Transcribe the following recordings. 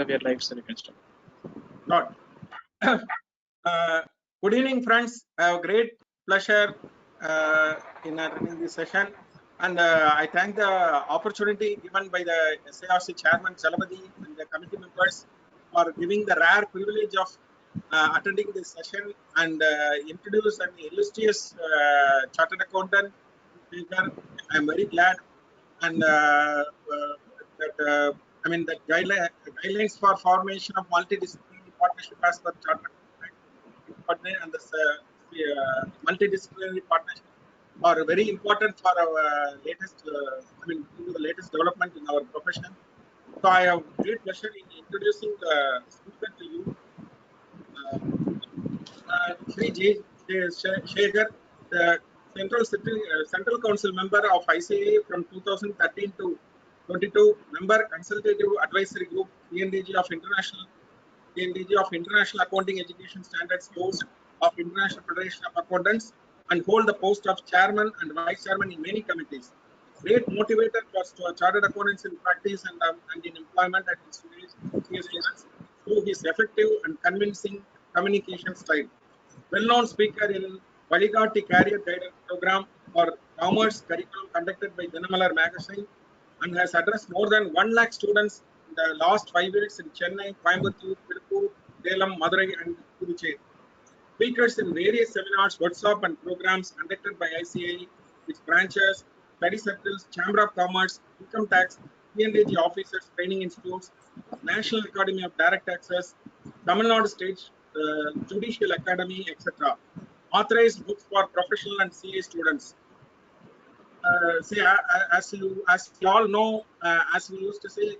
we are live, so we can start. Good. Good evening, friends. I have great pleasure in attending this session, and I thank the opportunity given by the SARC Chairman Chalapati and the committee members for giving the rare privilege of attending this session and introduce an illustrious chartered accountant speaker. I am very glad, and that the guidelines for formation of multidisciplinary partnership as per chartered and the multidisciplinary partnership are very important for our latest, the latest development in our profession. So I have great pleasure in introducing the speaker to you, Shri J. Shekhar, the Central Council member of ICAI from 2013 to 22, member Consultative Advisory Group, CNDG of International Accounting Education Standards, host of International Federation of Accountants, and hold the post of chairman and vice chairman in many committees. Great motivator for chartered accountants in practice and in employment at institutions through his effective and convincing communication style. Well-known speaker in Valigati Career Guidance Program for Commerce curriculum conducted by Dinamalar magazine, and has addressed more than 1 lakh students in the last 5 years in Chennai, Coimbatore, Tirupur, Salem, Madurai, and Puducherry. Speakers in various seminars, workshops, and programs conducted by ICAI, its branches, study circles, Chamber of Commerce, Income Tax, CNDG officers, training institutes, National Academy of Direct Taxes, Tamil Nadu State Judicial Academy, etc. Authorized books for professional and CA students. As you all know, as we used to say,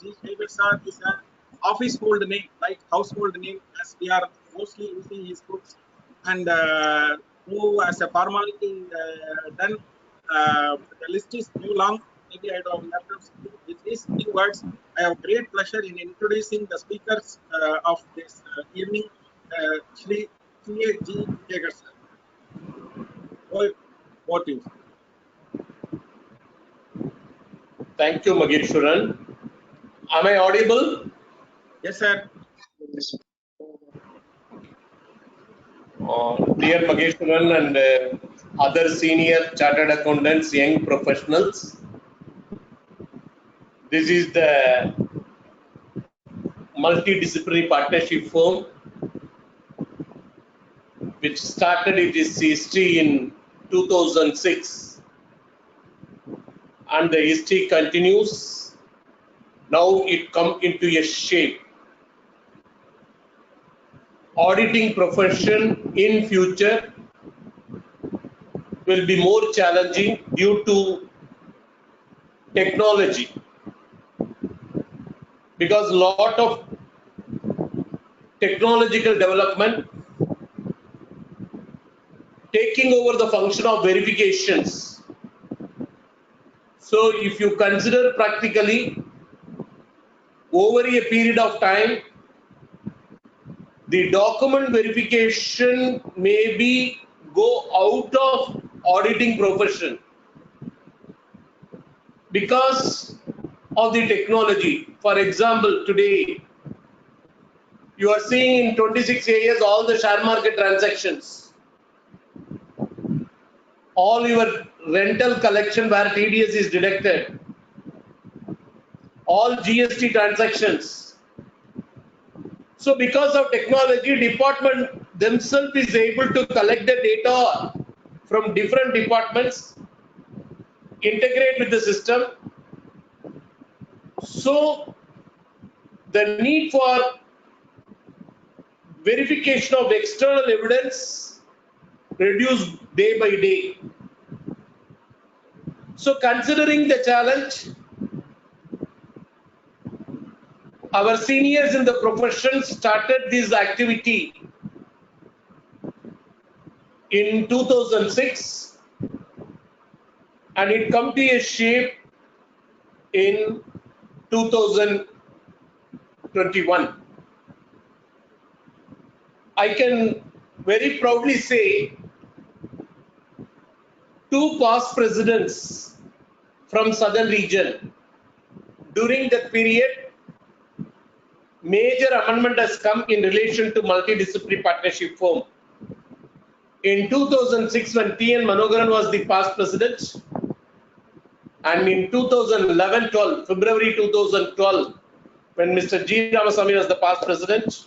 G. Shekhar sir is an office-hold name, like household name, as we are mostly using his books. And who, as a formality done, the list is too long. Maybe I don't have to speak with these few words. I have great pleasure in introducing the speakers of this evening, Shri G. Shekhar sir. Over to you. Thank you, Mageshwaran. Am I audible? Yes, sir. Dear Mageshwaran and other senior chartered accountants, young professionals, this is the multidisciplinary partnership firm which started its history in 2006, and the history continues. Now it comes into a shape. Auditing profession in future will be more challenging due to technology, because a lot of technological development taking over the function of verifications. So if you consider practically over a period of time, the document verification maybe go out of auditing profession because of the technology. For example, today you are seeing in 26 areas all the share market transactions, all your rental collection where TDS is deducted, all GST transactions. So because of technology, department themselves is able to collect the data from different departments, integrate with the system. So the need for verification of external evidence reduced day by day. So considering the challenge, our seniors in the profession started this activity in 2006 and it come to a shape in 2021. I can very proudly say 2 past presidents from southern region during that period major amendment has come in relation to multidisciplinary partnership firm. In 2006, when T.N. Manogaran was the past president, and in 2011-12, February 2012, when Mr. G. Ramasamy was the past president,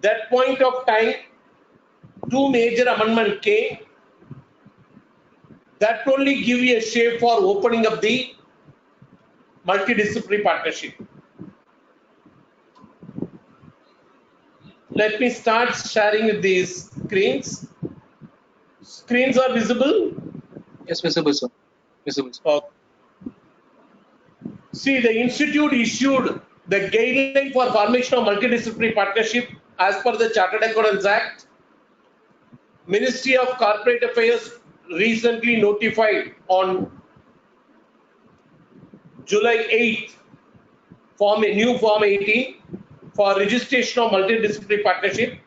that point of time, two major amendments came that only give you a shape for opening up the multidisciplinary partnership. Let me start sharing these screens. Screens are visible? Yes, visible, sir. Visible, sir. Okay. See, the institute issued the guideline for formation of multidisciplinary partnership as per the Chartered Accountants Act. Ministry of Corporate Affairs recently notified on July 8th a new Form 18 for registration of multidisciplinary partnership.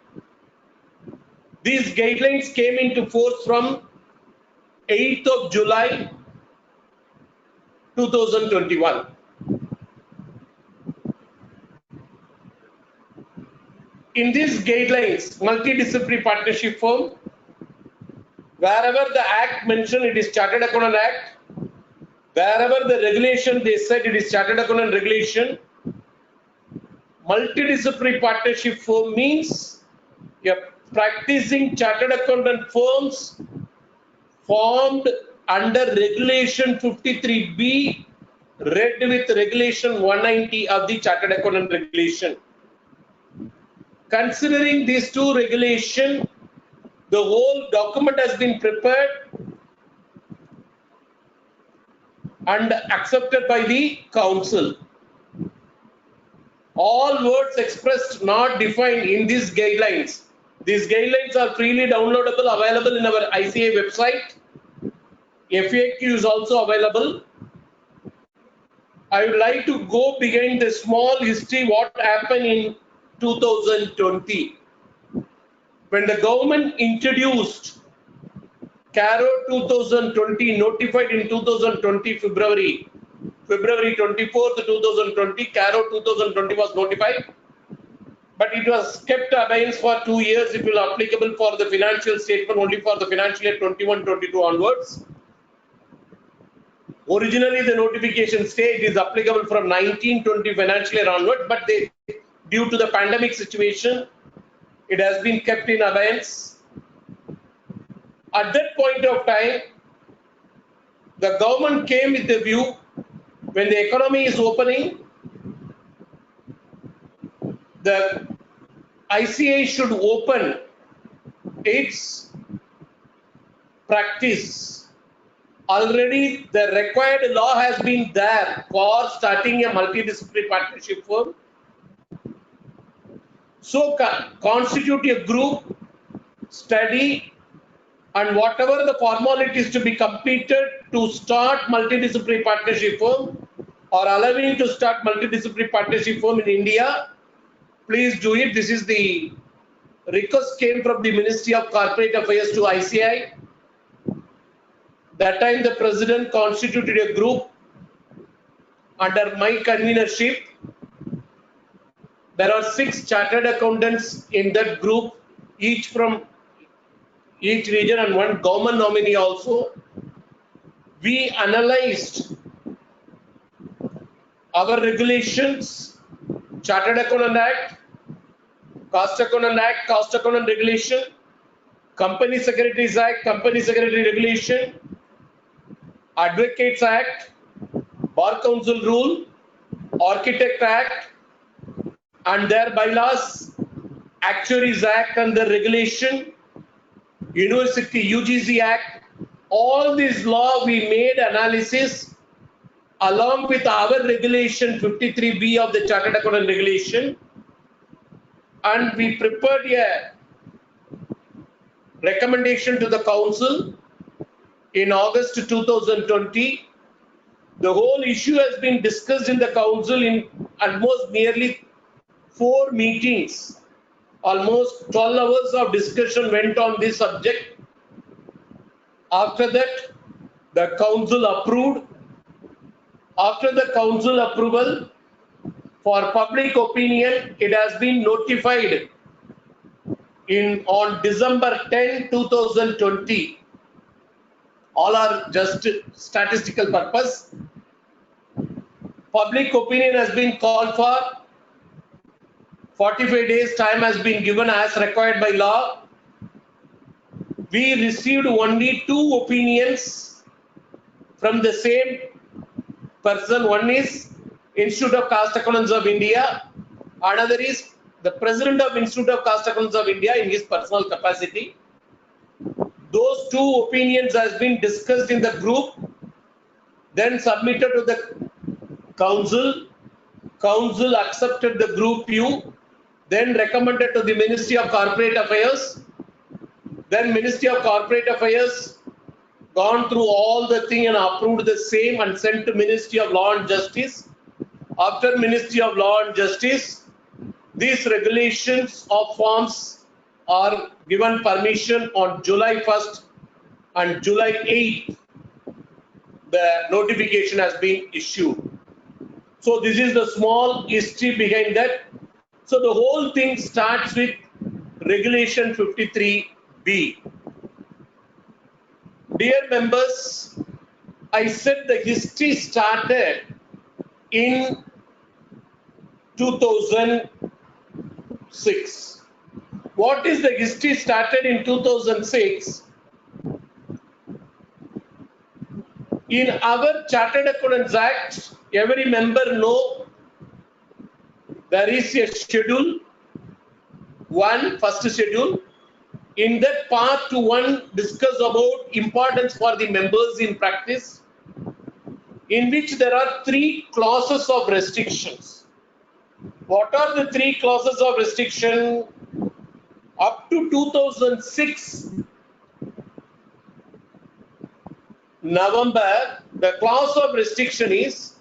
These guidelines came into force from 8th of July 2021. In these guidelines, multidisciplinary partnership firm, wherever the act mentioned it is Chartered Accountant Act, wherever the regulation they said it is Chartered Accountant Regulation, multidisciplinary partnership firm means a practicing chartered accountant firms formed under Regulation 53B, read with Regulation 190 of the Chartered Accountant Regulation. Considering these two regulations, the whole document has been prepared and accepted by the council. All words expressed not defined in these guidelines. These guidelines are freely downloadable, available in our ICA website. FAQ is also available. I would like to go behind the small history what happened in 2020. When the government introduced CARO 2020, notified in 2020 February 24th, 2020, CARO 2020 was notified, but it was kept abeyance for 2 years. It will be applicable for the financial statement only for the financial year 21-22 onwards. Originally, the notification stage is applicable from 19-20 financial year onwards, but due to the pandemic situation, it has been kept in abeyance. At that point of time, the government came with the view when the economy is opening, the ICA should open its practice. Already the required law has been there for starting a multidisciplinary partnership firm. So constitute a group, study, and whatever the formalities to be completed to start multidisciplinary partnership firm or allowing to start multidisciplinary partnership firm in India, please do it. This is the request came from the Ministry of Corporate Affairs to ICI. That time the president constituted a group under my convenership. There are 6 chartered accountants in that group, each from each region and 1 government nominee also. We analyzed our regulations, Chartered Accountant Act, Cost Accountant Act, Cost Accountant Regulation, Company Secretaries Act, Company Secretary Regulation, Advocates Act, Bar Council Rule, Architect Act, and their bylaws, Actuaries Act and the regulation, University UGC Act. All these law we made analysis along with our regulation 53B of the Chartered Accountant Regulation, and we prepared a recommendation to the council in August 2020. The whole issue has been discussed in the council in almost nearly 4 meetings. Almost 12 hours of discussion went on this subject. After that, the council approved. After the council approval, For public opinion, it has been notified on December 10, 2020. All are just statistical purpose. Public opinion has been called for. 45 days time has been given as required by law. We received only 2 opinions from the same person. One is Institute of Caste Accountants of India. Another is the President of Institute of Caste Accountants of India in his personal capacity. Those 2 opinions has been discussed in the group, then submitted to the council. Council accepted the group view, then recommended to the Ministry of Corporate Affairs. Then Ministry of Corporate Affairs gone through all the thing and approved the same and sent to Ministry of Law and Justice. After Ministry of Law and Justice, these regulations of forms are given permission on July 1st and July 8th. The notification has been issued. So this is the small history behind that. So the whole thing starts with Regulation 53B. Dear members, I said the history started in 2006. What is the history started in 2006? In our Chartered Accountants Act, every member know there is a schedule, first schedule. In that part 1 discuss about importance for the members in practice, in which there are 3 clauses of restrictions. What are the 3 clauses of restriction? Up to 2006 November, the clause of restriction is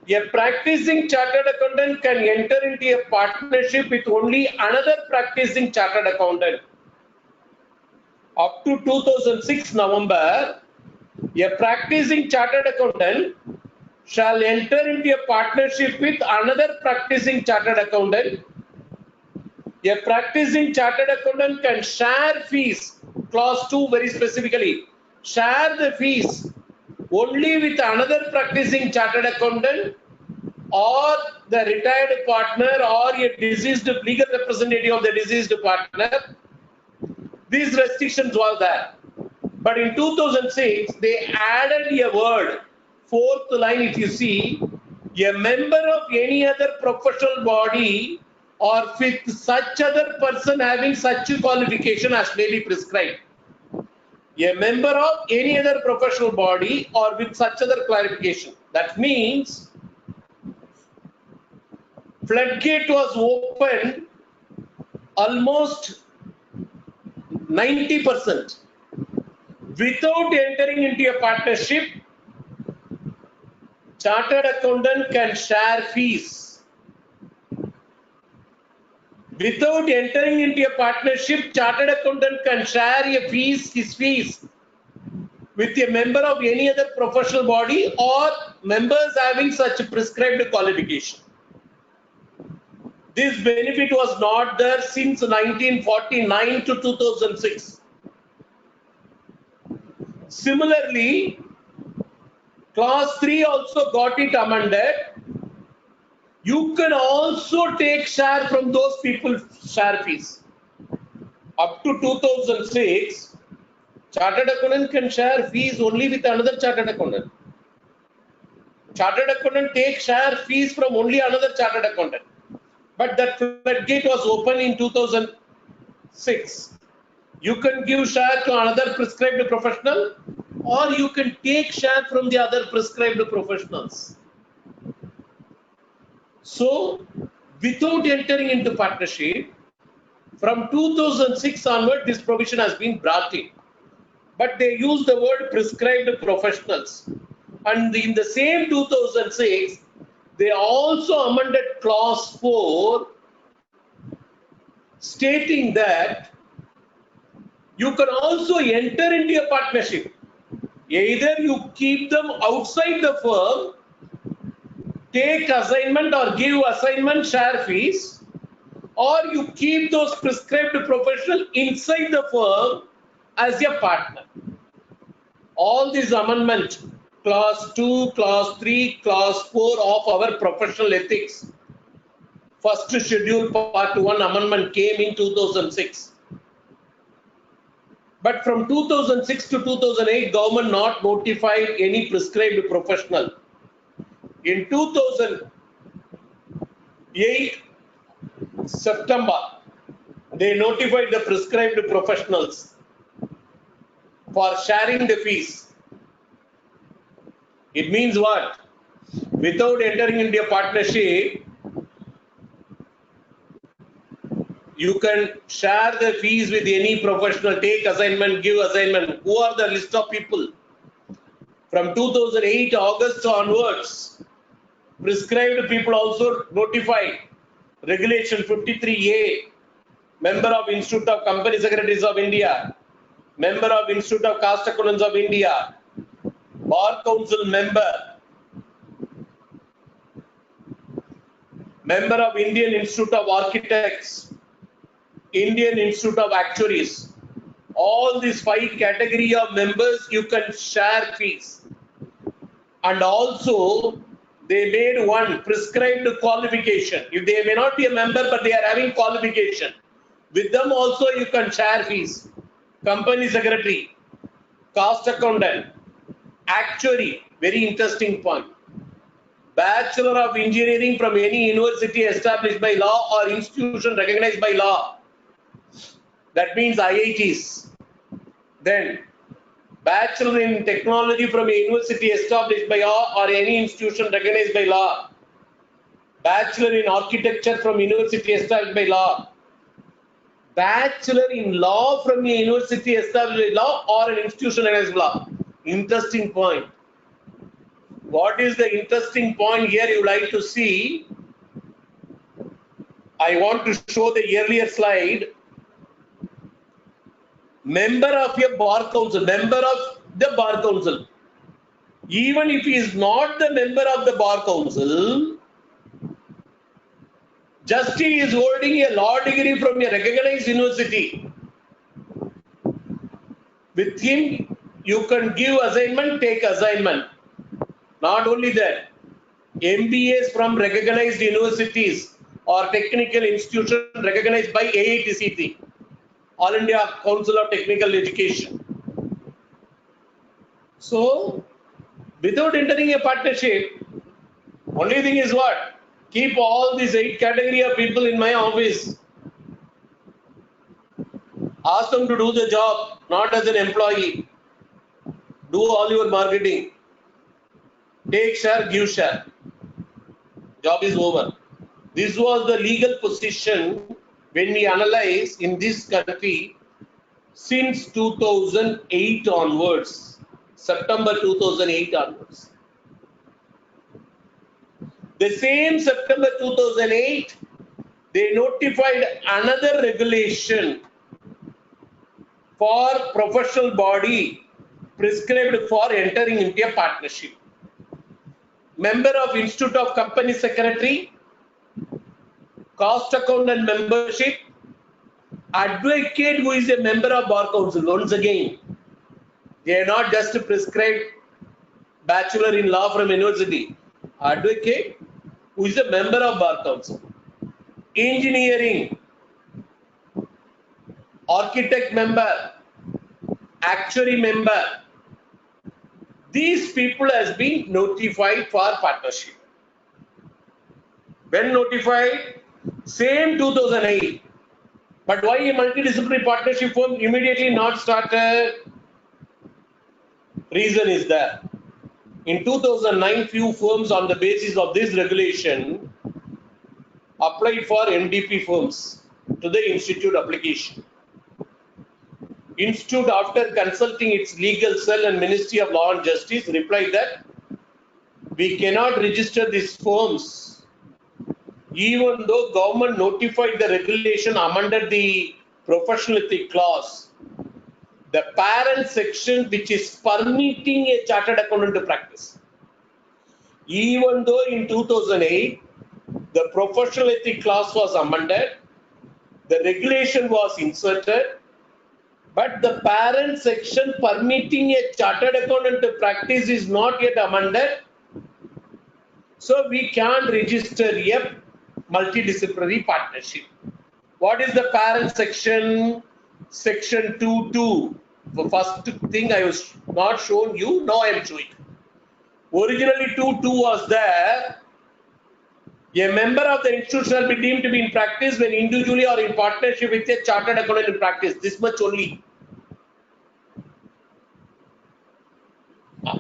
a practicing chartered accountant can enter into a partnership with only another practicing chartered accountant. Up to 2006 November, a practicing chartered accountant shall enter into a partnership with another practicing chartered accountant. A practicing chartered accountant can share fees, clause 2 very specifically, share the fees only with another practicing chartered accountant or the retired partner or a deceased legal representative of the deceased partner. These restrictions were there. But in 2006, they added a word, 4th line if you see, a member of any other professional body or with such other person having such qualification as may be prescribed. A member of any other professional body or with such other clarification. That means floodgate was opened almost 90%. Without entering into a partnership, chartered accountant can share fees. Without entering into a partnership, chartered accountant can share his fees with a member of any other professional body or members having such prescribed qualification. This benefit was not there since 1949 to 2006. Similarly, clause 3 also got it amended. You can also take share from those people's share fees. Up to 2006, chartered accountant can share fees only with another chartered accountant. Chartered accountant takes share fees from only another chartered accountant. But that floodgate was open in 2006. You can give share to another prescribed professional or you can take share from the other prescribed professionals. So, without entering into partnership, from 2006 onward, this provision has been brought in. But they use the word prescribed professionals. And in the same 2006, they also amended clause 4, stating that you can also enter into a partnership. Either you keep them outside the firm take assignment or give assignment share fees, or you keep those prescribed professional inside the firm as a partner. All these amendment, clause 2, clause 3, clause 4 of our professional ethics, first schedule part 1 amendment came in 2006. But from 2006 to 2008, government not notified any prescribed professional. In 2008 September, they notified the prescribed professionals for sharing the fees. It means what? Without entering into a partnership, you can share the fees with any professional, take assignment, give assignment. Who are the list of people? From 2008 August onwards, prescribed people also notified. Regulation 53A, member of Institute of Company Secretaries of India, member of Institute of Caste Accountants of India, Bar Council member, member of Indian Institute of Architects, Indian Institute of Actuaries. All these 5 category of members you can share fees. And also they made one prescribed qualification. If they may not be a member but they are having qualification, with them also you can share fees. Company secretary, cost accountant, actuary, very interesting point. Bachelor of Engineering from any university established by law or institution recognized by law. That means IITs. Then Bachelor in Technology from a university established by law or any institution recognized by law. Bachelor in Architecture from university established by law. Bachelor in Law from a university established by law or an institution recognized by law. Interesting point. What is the interesting point here you like to see? I want to show the earlier slide. Member of a bar council, member of the bar council. Even if he is not the member of the bar council, just he is holding a law degree from a recognized university. With him, you can give assignment, take assignment. Not only that, MBAs from recognized universities or technical institutions recognized by AITCT, All India Council of Technical Education. So, without entering a partnership, only thing is what? Keep all these 8 category of people in my office. Ask them to do the job, not as an employee. Do all your marketing. Take share, give share. Job is over. This was the legal position when we analyze in this country since 2008 onwards, September 2008 onwards. The same September 2008, they notified another regulation for professional body prescribed for entering into a partnership. Member of Institute of Company Secretary, cost accountant membership, advocate who is a member of Bar Council. Once again, they are not just prescribed bachelor in law from university. Advocate who is a member of Bar Council. Engineering, architect member, actuary member. These people has been notified for partnership. When notified? Same 2008. But why a multidisciplinary partnership firm immediately not started? Reason is there. In 2009, few firms on the basis of this regulation applied for MDP firms to the institute application. Institute, after consulting its legal cell and Ministry of Law and Justice, replied that we cannot register these firms even though government notified the regulation amended the professional ethics clause. The parent section which is permitting a chartered accountant to practice. Even though in 2008, the professional ethic clause was amended, the regulation was inserted, but the parent section permitting a chartered accountant to practice is not yet amended. So we can't register a multidisciplinary partnership. What is the parent section? Section 2.2. The first thing I was not shown you, now I am showing. Originally 2.2 was there. A member of the institute shall be deemed to be in practice when individually or in partnership with a chartered accountant in practice. This much only.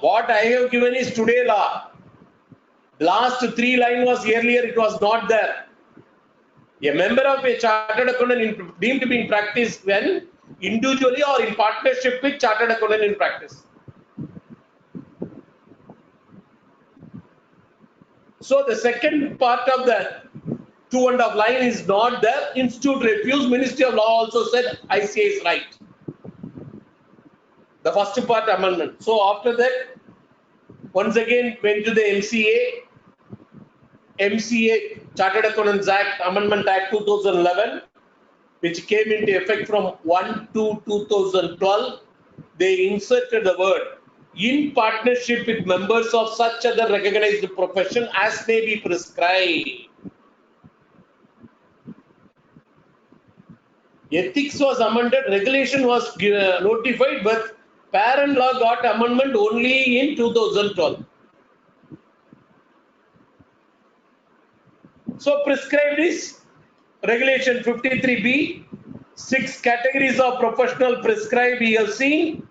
What I have given is today law. Last 3 line was earlier, it was not there. A member of a chartered accountant deemed to be in practice when individually or in partnership with chartered accountant in practice. So the second part of the 2.5 line is not there. Institute refused. Ministry of Law also said ICA is right. The first part amendment. So after that, once again went to the MCA Chartered Accountants Act, Amendment Act 2011, which came into effect from 1/2/2012. They inserted the word in partnership with members of such other recognized profession as may be prescribed. Ethics was amended, regulation was notified, but parent law got amendment only in 2012. So prescribed is regulation 53B, 6 categories of professional prescribed we have seen.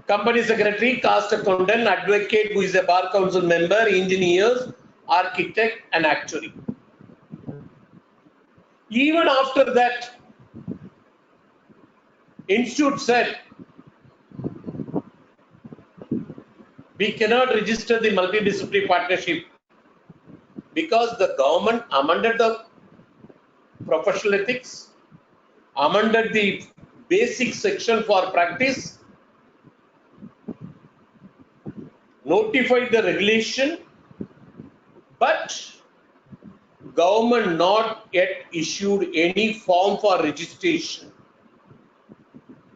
Company secretary, cost accountant, advocate who is a bar council member, engineers, architect and actuary. Even after that, institute said we cannot register the multidisciplinary partnership because the government amended the professional ethics, amended the basic section for practice, notified the regulation, but government not yet issued any form for registration.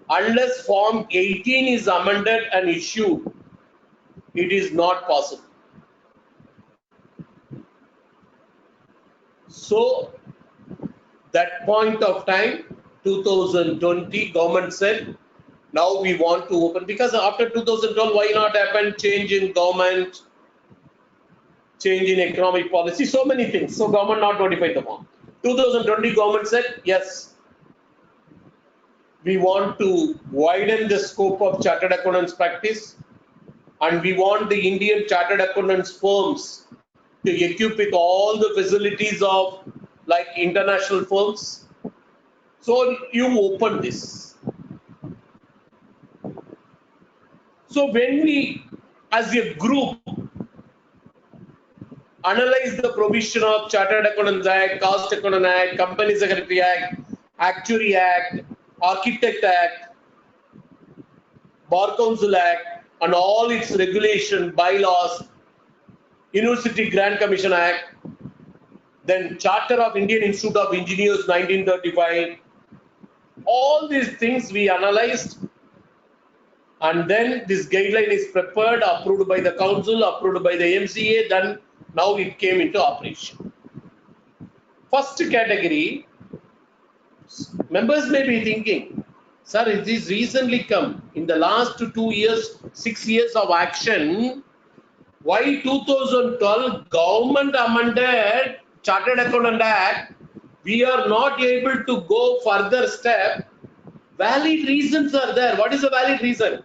Unless Form 18 is amended and issued, it is not possible. So, that point of time, 2020, government said, now we want to open, because after 2012, why not happen? Change in government, change in economic policy, so many things. So government not notified the form. 2020 government said, yes, we want to widen the scope of chartered accountants practice and we want the Indian chartered accountants firms to equip with all the facilities of like international firms. So you open this. So when we as a group analyze the provision of Chartered Accountants Act, Cost Accountant Act, Company Secretary Act, Actuary Act, Architect Act, Bar Council Act, and all its regulation, bylaws, University Grant Commission Act, then Charter of Indian Institute of Engineers 1935, all these things we analyzed, and then this guideline is prepared, approved by the council, approved by the MCA, then now it came into operation. First category, members may be thinking, sir, it is recently come. In the last 2 years, 6 years of action, why 2012 government amended Chartered Accountant Act, we are not able to go further step? Valid reasons are there. What is the valid reason?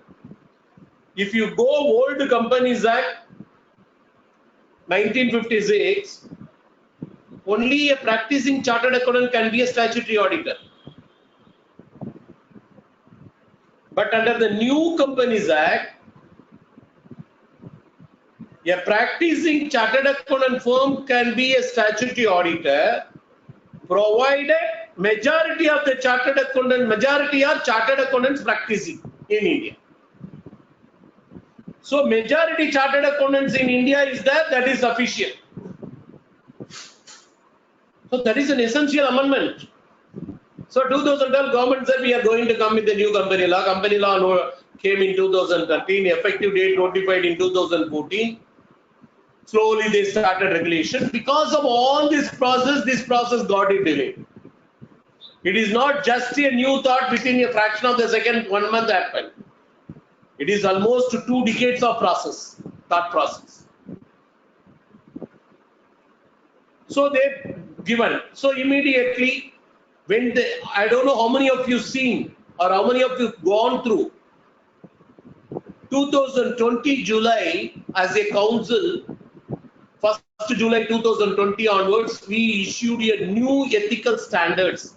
If you go old Companies Act 1956, only a practicing chartered accountant can be a statutory auditor. But under the new Companies Act, a practicing chartered accountant firm can be a statutory auditor, provided majority of the chartered accountant, majority are chartered accountants practicing. in India. So majority chartered accountants in India is there, that is sufficient. So that is an essential amendment. So 2012 government said we are going to come with the new company law. Company law came in 2013, effective date notified in 2014. Slowly they started regulation. Because of all this process got it delayed. It is not just a new thought within a fraction of the second, 1 month happened. It is almost 2 decades of thought process. So they given. So immediately, when I don't know how many of you seen or how many of you gone through 2020 July as a council, 1st July 2020 onwards, we issued a new ethical standards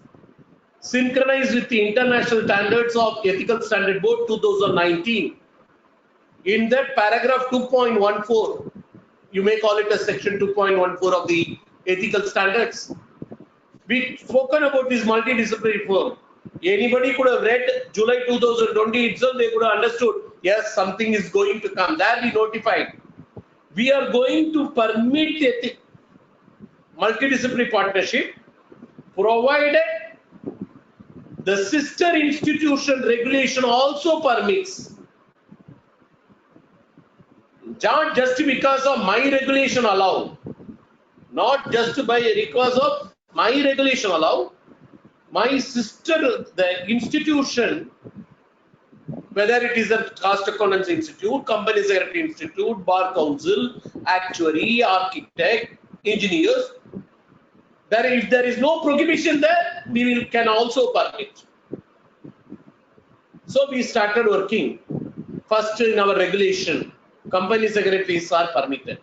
synchronized with the international standards of Ethical Standard Board 2019. In that paragraph 2.14, you may call it a section 2.14 of the ethical standards. We spoken about this multidisciplinary firm. Anybody could have read July 2020 itself, they could have understood, yes, something is going to come. There we notified. We are going to permit multidisciplinary partnership, provided the sister institution regulation also permits. Not just because of my regulation allow, not just because of my regulation allow, my sister, the institution, whether it is a cost accountants institute, company secretary institute, bar council, actuary, architect, engineers, if there is no prohibition there, we can also permit. So we started working. First in our regulation, company secretaries are permitted.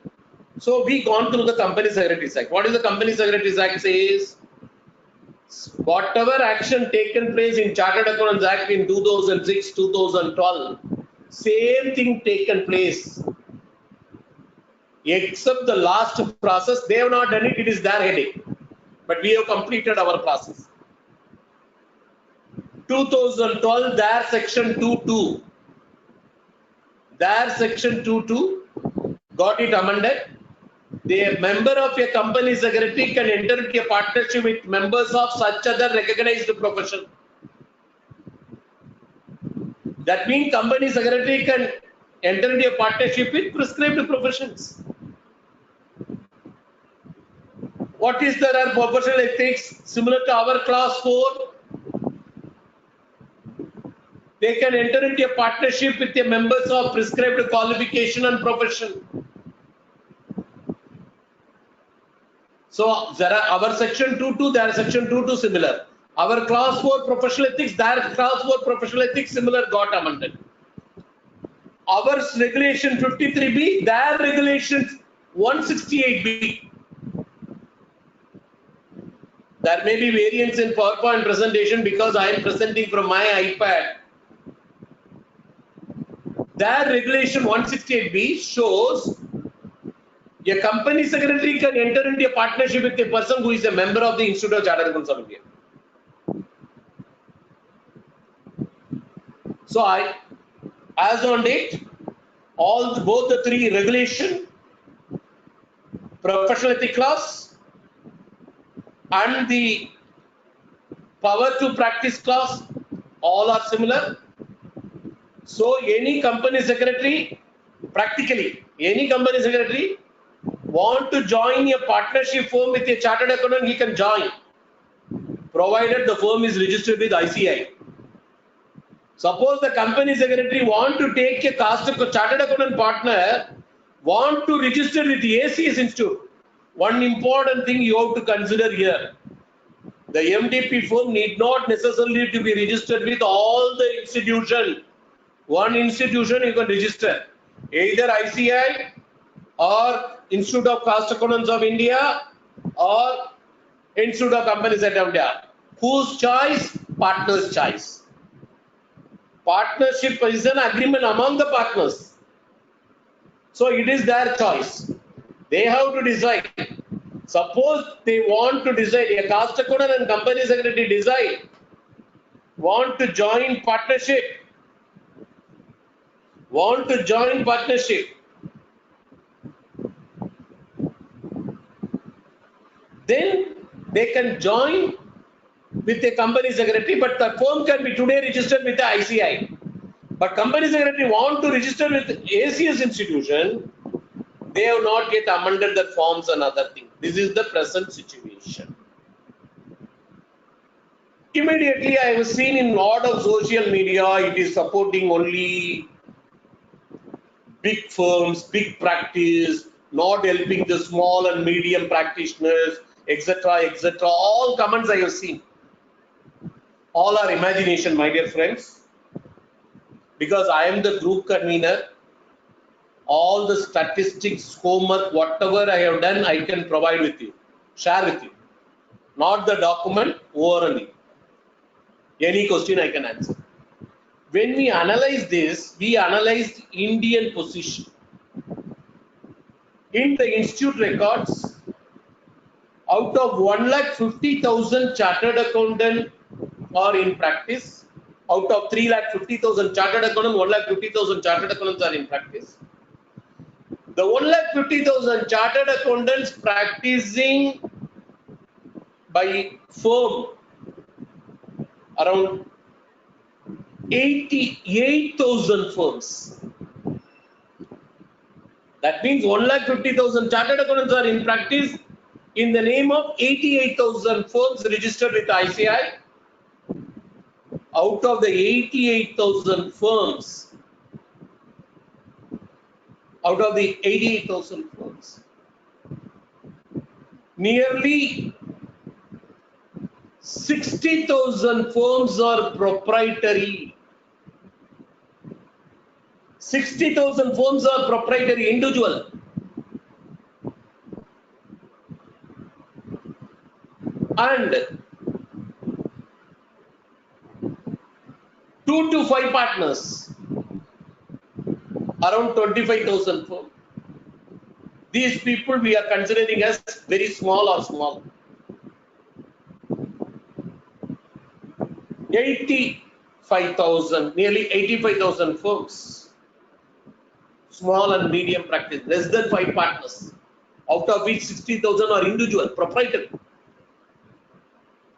So we gone through the Company Secretaries Act. What is the Company Secretaries Act says? Whatever action taken place in Chartered Accountants Act in 2006, 2012, same thing taken place. Except the last process, they have not done it, it is their headache. But we have completed our process. 2012, their section 2.2. Their section 2.2 got it amended. The member of a company secretary can enter into a partnership with members of such other recognized profession. That means company secretary can enter into a partnership with prescribed professions. What is their professional ethics? Similar to our class 4. They can enter into a partnership with the members of prescribed qualification and profession. So there are our section 2.2, their section 2.2 similar. Our class 4 professional ethics, their class 4 professional ethics similar got amended. Our regulation 53B, their regulations 168B. There may be variance in PowerPoint presentation because I am presenting from my iPad. Their regulation 168B shows a company secretary can enter into a partnership with a person who is a member of the Institute of Chartered Accountants of India. So as on date, both the 3 regulation, professional ethics clause, and the power to practice clause, all are similar. So any company secretary, practically any company secretary want to join a partnership firm with a chartered accountant, he can join, provided the firm is registered with ICI. Suppose the company secretary want to take a chartered accountant partner, want to register with the ACS Institute. One important thing you have to consider here, the MDP firm need not necessarily to be registered with all the institutions. One institution you can register, either ICI or Institute of Cost Accountants of India or Institute of Companies of India. Whose choice? Partner's choice. Partnership is an agreement among the partners. So it is their choice. They have to decide. Suppose they want to decide, a cost accountant and company secretary decide, want to join partnership, want to join partnership, then they can join with a company secretary, but the firm can be today registered with the ICI. But company secretary want to register with ACS institution, they have not yet amended the forms and other things. This is the present situation. Immediately I was seen in lot of social media, it is supporting only big firms, big practice, not helping the small and medium practitioners, etc., etc. All comments I have seen. All are imagination, my dear friends. Because I am the group convener, all the statistics, homework, whatever I have done, I can provide with you, share with you. Not the document, orally. Any question I can answer. When we analyze this, we analyzed Indian position. In the institute records, out of 1,50,000 chartered accountant are in practice. Out of 3,50,000 chartered accountants, 1,50,000 chartered accountants are in practice. The 1,50,000 chartered accountants practicing by firm around 88,000 firms. That means 1,50,000 chartered accountants are in practice in the name of 88,000 firms registered with ICI. Out of the 88,000 firms, out of the 88,000 firms, nearly 60,000 firms are proprietary. 60,000 firms are proprietary, individual. And 2 to 5 partners, around 25,000 firms. These people we are considering as very small or small. 85,000, nearly 85,000 firms, small and medium practice, less than 5 partners, out of which 60,000 are individual, proprietary.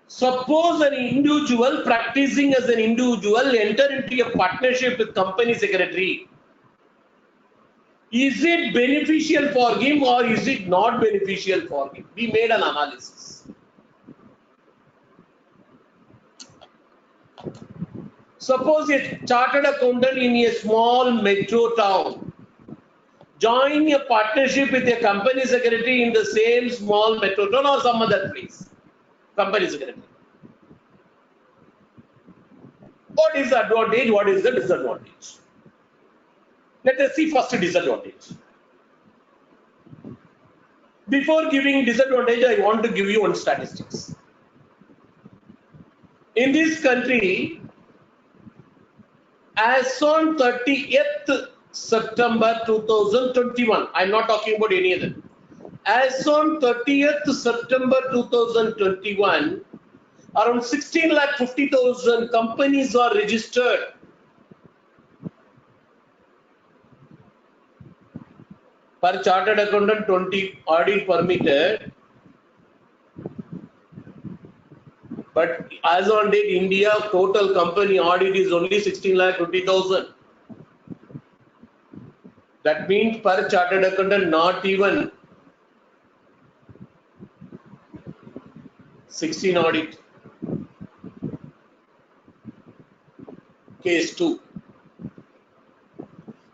Suppose an individual practicing as an individual enter into a partnership with company secretary. Is it beneficial for him or is it not beneficial for him? We made an analysis. Suppose a chartered accountant in a small metro town join a partnership with a company secretary in the same small metro town or some other place. Company secretary. What is the advantage? What is the disadvantage? Let us see first disadvantage. Before giving disadvantage, I want to give you one statistics. In this country, as on 30th September 2021, I am not talking about any other. As on 30th September 2021, around 16,50,000 companies are registered. Per chartered accountant, 20 audit permitted. But as on date, India total company audit is only 16,50,000. That means per chartered accountant, not even 16 audit. Case 2.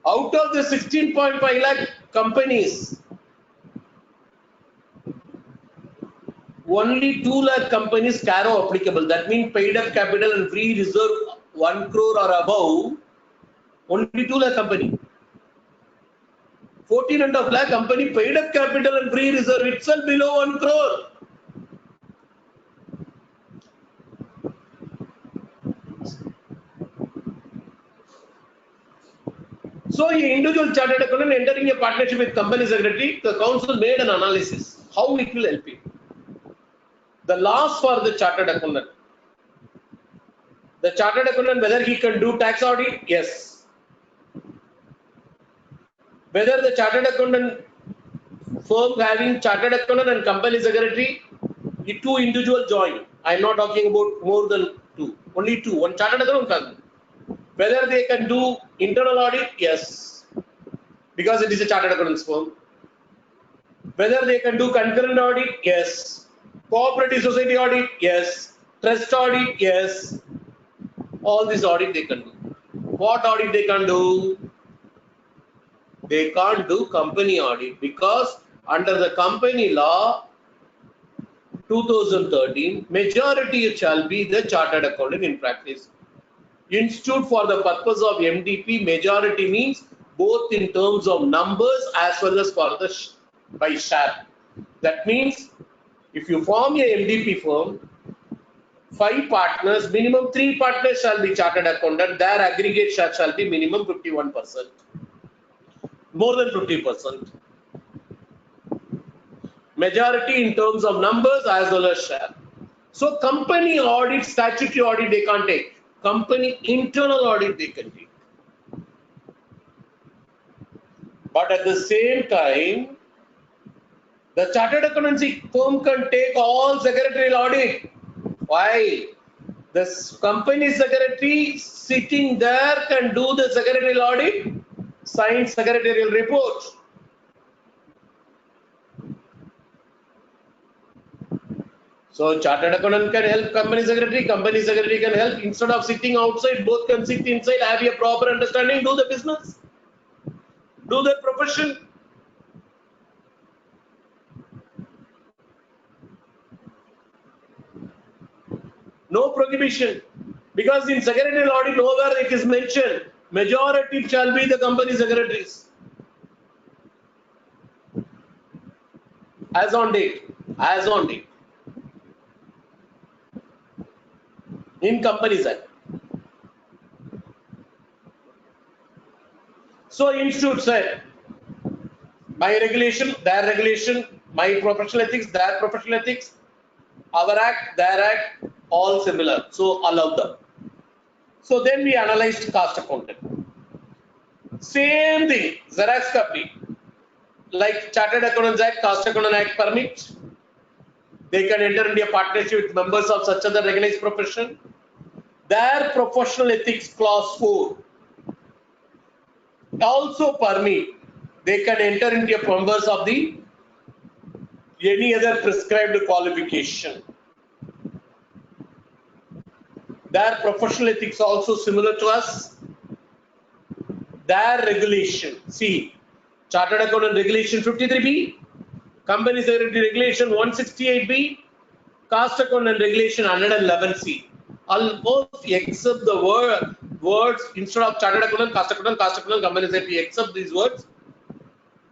Out of the 16.5 lakh companies, only 2 lakh companies Caro applicable. That means paid up capital and free reserve 1 crore or above. Only 2 lakh company. 14.5 lakh company paid up capital and free reserve itself below 1 crore. So, an individual chartered accountant entering a partnership with company secretary, the council made an analysis. How it will help you? The loss for the chartered accountant. The chartered accountant, whether he can do tax audit? Yes. Whether the chartered accountant firm having chartered accountant and company secretary, the two individual join. I'm not talking about more than two, only two, one chartered accountant. Whether they can do internal audit, yes, because it is a chartered accountant's firm. Whether they can do concurrent audit, yes. Cooperative society audit, yes. Trust audit, yes. All this audit they can do. What audit they can do? They can't do company audit because under the company law 2013, majority shall be the chartered accountant in practice. Institute for the purpose of MDP, majority means both in terms of numbers as well as for the by share. That means if you form a MDP firm, 5 partners, minimum 3 partners shall be chartered accountant, their aggregate share shall be minimum 51%, more than 50%. Majority in terms of numbers as well as share. So company audit, statutory audit they can't take. Company internal audit they can take. But at the same time, the chartered accountancy firm can take all secretarial audit. Why? The company secretary sitting there can do the secretarial audit, sign secretarial report. So chartered accountant can help company secretary can help. Instead of sitting outside, both can sit inside, have a proper understanding, do the business, do their profession. No prohibition, because in secretarial audit nowhere it is mentioned majority shall be the company secretaries. As on date. In Companies Act. So institute said, my regulation, their regulation, my professional ethics, their professional ethics, our act, their act, all similar. So allow them. So then we analyzed cost accountant. Same thing, Xerox company. Like Chartered Accountants Act, Cost Accountant Act permit. They can enter into a partnership with members of such other recognized profession. Their professional ethics clause 4 also permit they can enter into a members of the any other prescribed qualification. Their professional ethics also similar to us. Their regulation, see, Chartered Accountant Regulation 53B, Company Secretary Regulation 168B, Cost Accountant Regulation 111C. Almost except the words instead of Chartered Accountant, Cost Accountant, Company Secretary, except these words,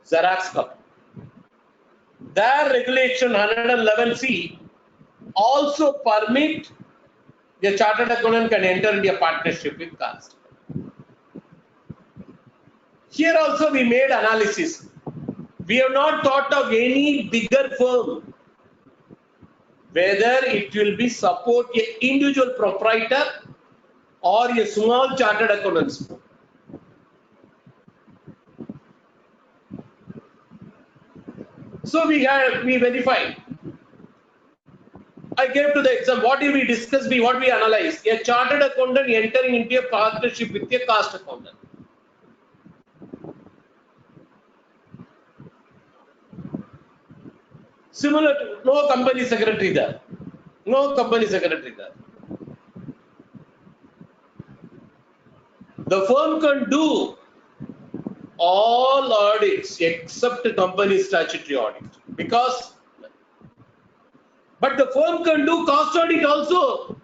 Xerox company. Their Regulation 111C also permit a Chartered Accountant can enter into a partnership with Cost. Here also we made analysis. We have not thought of any bigger firm, whether it will be support an individual proprietor or a small chartered accountants firm. So we verified. I gave to the exam, what did we discuss, what we analyzed? A chartered accountant entering into a partnership with a cost accountant. Similar to no company secretary there. No company secretary there. The firm can do all audits except company statutory audit because, but the firm can do cost audit also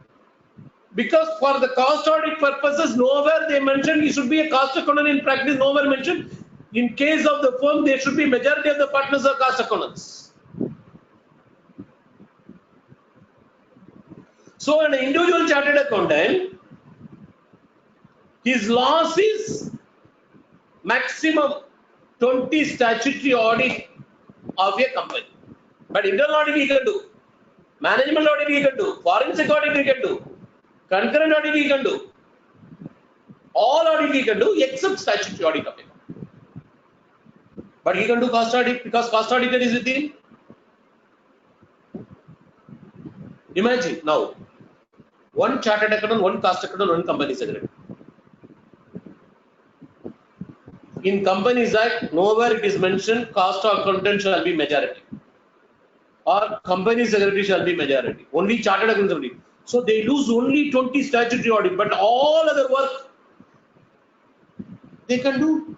because for the cost audit purposes nowhere they mention you should be a cost accountant in practice, nowhere mentioned. In case of the firm there should be majority of the partners are cost accountants. So an individual chartered accountant, his loss is maximum 20 statutory audit of a company. But internal audit he can do, management audit he can do, forensic audit he can do, concurrent audit he can do, all audit he can do except statutory audit of a company. But he can do cost audit because cost auditor is with him. Imagine now, one chartered accountant, one cost accountant, one company secretary. In Companies Act, nowhere it is mentioned cost accountant shall be majority or company secretary shall be majority. Only chartered accountant. So they lose only 20 statutory audit, but all other work they can do.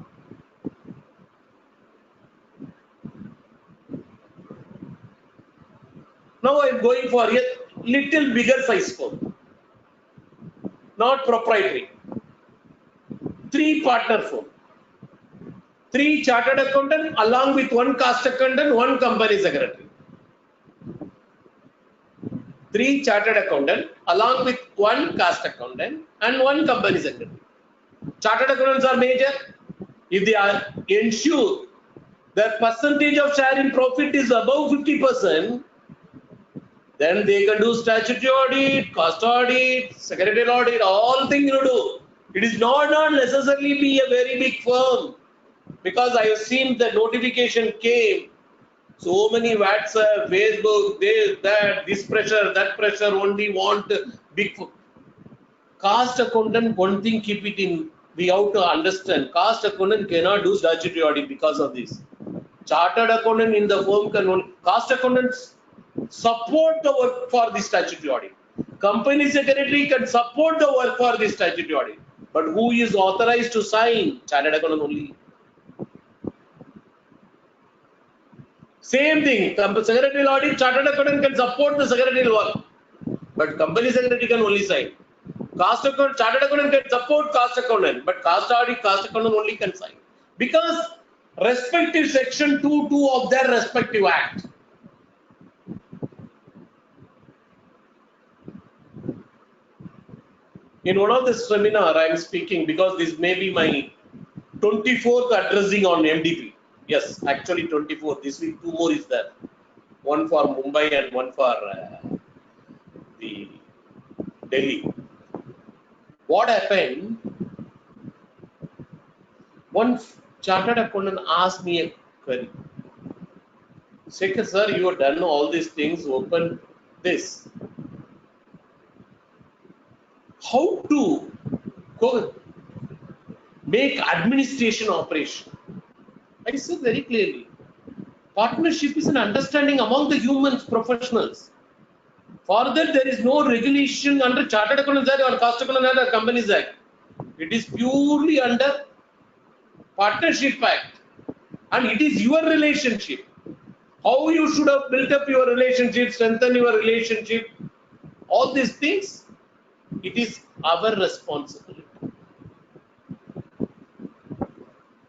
Now I am going for a little bigger size firm, not proprietary. 3 partner firm. 3 chartered accountant along with 1 cost accountant, 1 company secretary. 3 chartered accountant along with 1 cost accountant and 1 company secretary. Chartered accountants are major. If they are ensure that percentage of share in profit is above 50%, then they can do statutory audit, cost audit, secretarial audit, all things you do. It is not necessarily be a very big firm. Because I have seen the notification came, so many WhatsApp, Facebook, this, that, this pressure, that pressure, only want big. Cost accountant, one thing keep it in, we have to understand, cost accountant cannot do statutory audit because of this. Chartered accountant in the firm can only, cost accountants support the work for the statutory audit. Company secretary can support the work for the statutory audit. But who is authorized to sign? Chartered accountant only. Same thing, secretarial audit, chartered accountant can support the secretarial work, but company secretary can only sign. Cost accountant, chartered accountant can support cost accountant, but cost audit, cost accountant only can sign. Because respective section 2(2) of their respective act. In one of the seminar I am speaking, because this may be my 24th addressing on MDP. Yes, actually 24. This week 2 more is there. One for Mumbai and one for the Delhi. What happened? One chartered accountant asked me a query. Shekhar sir, you have done all these things, open this. How to go make administration operation? I said very clearly, partnership is an understanding among the humans, professionals. Further, there is no regulation under Chartered Accountants Act or Cost Accountants Act or Companies Act. It is purely under Partnership Act, and it is your relationship. How you should have built up your relationship, strengthen your relationship, all these things, it is our responsibility.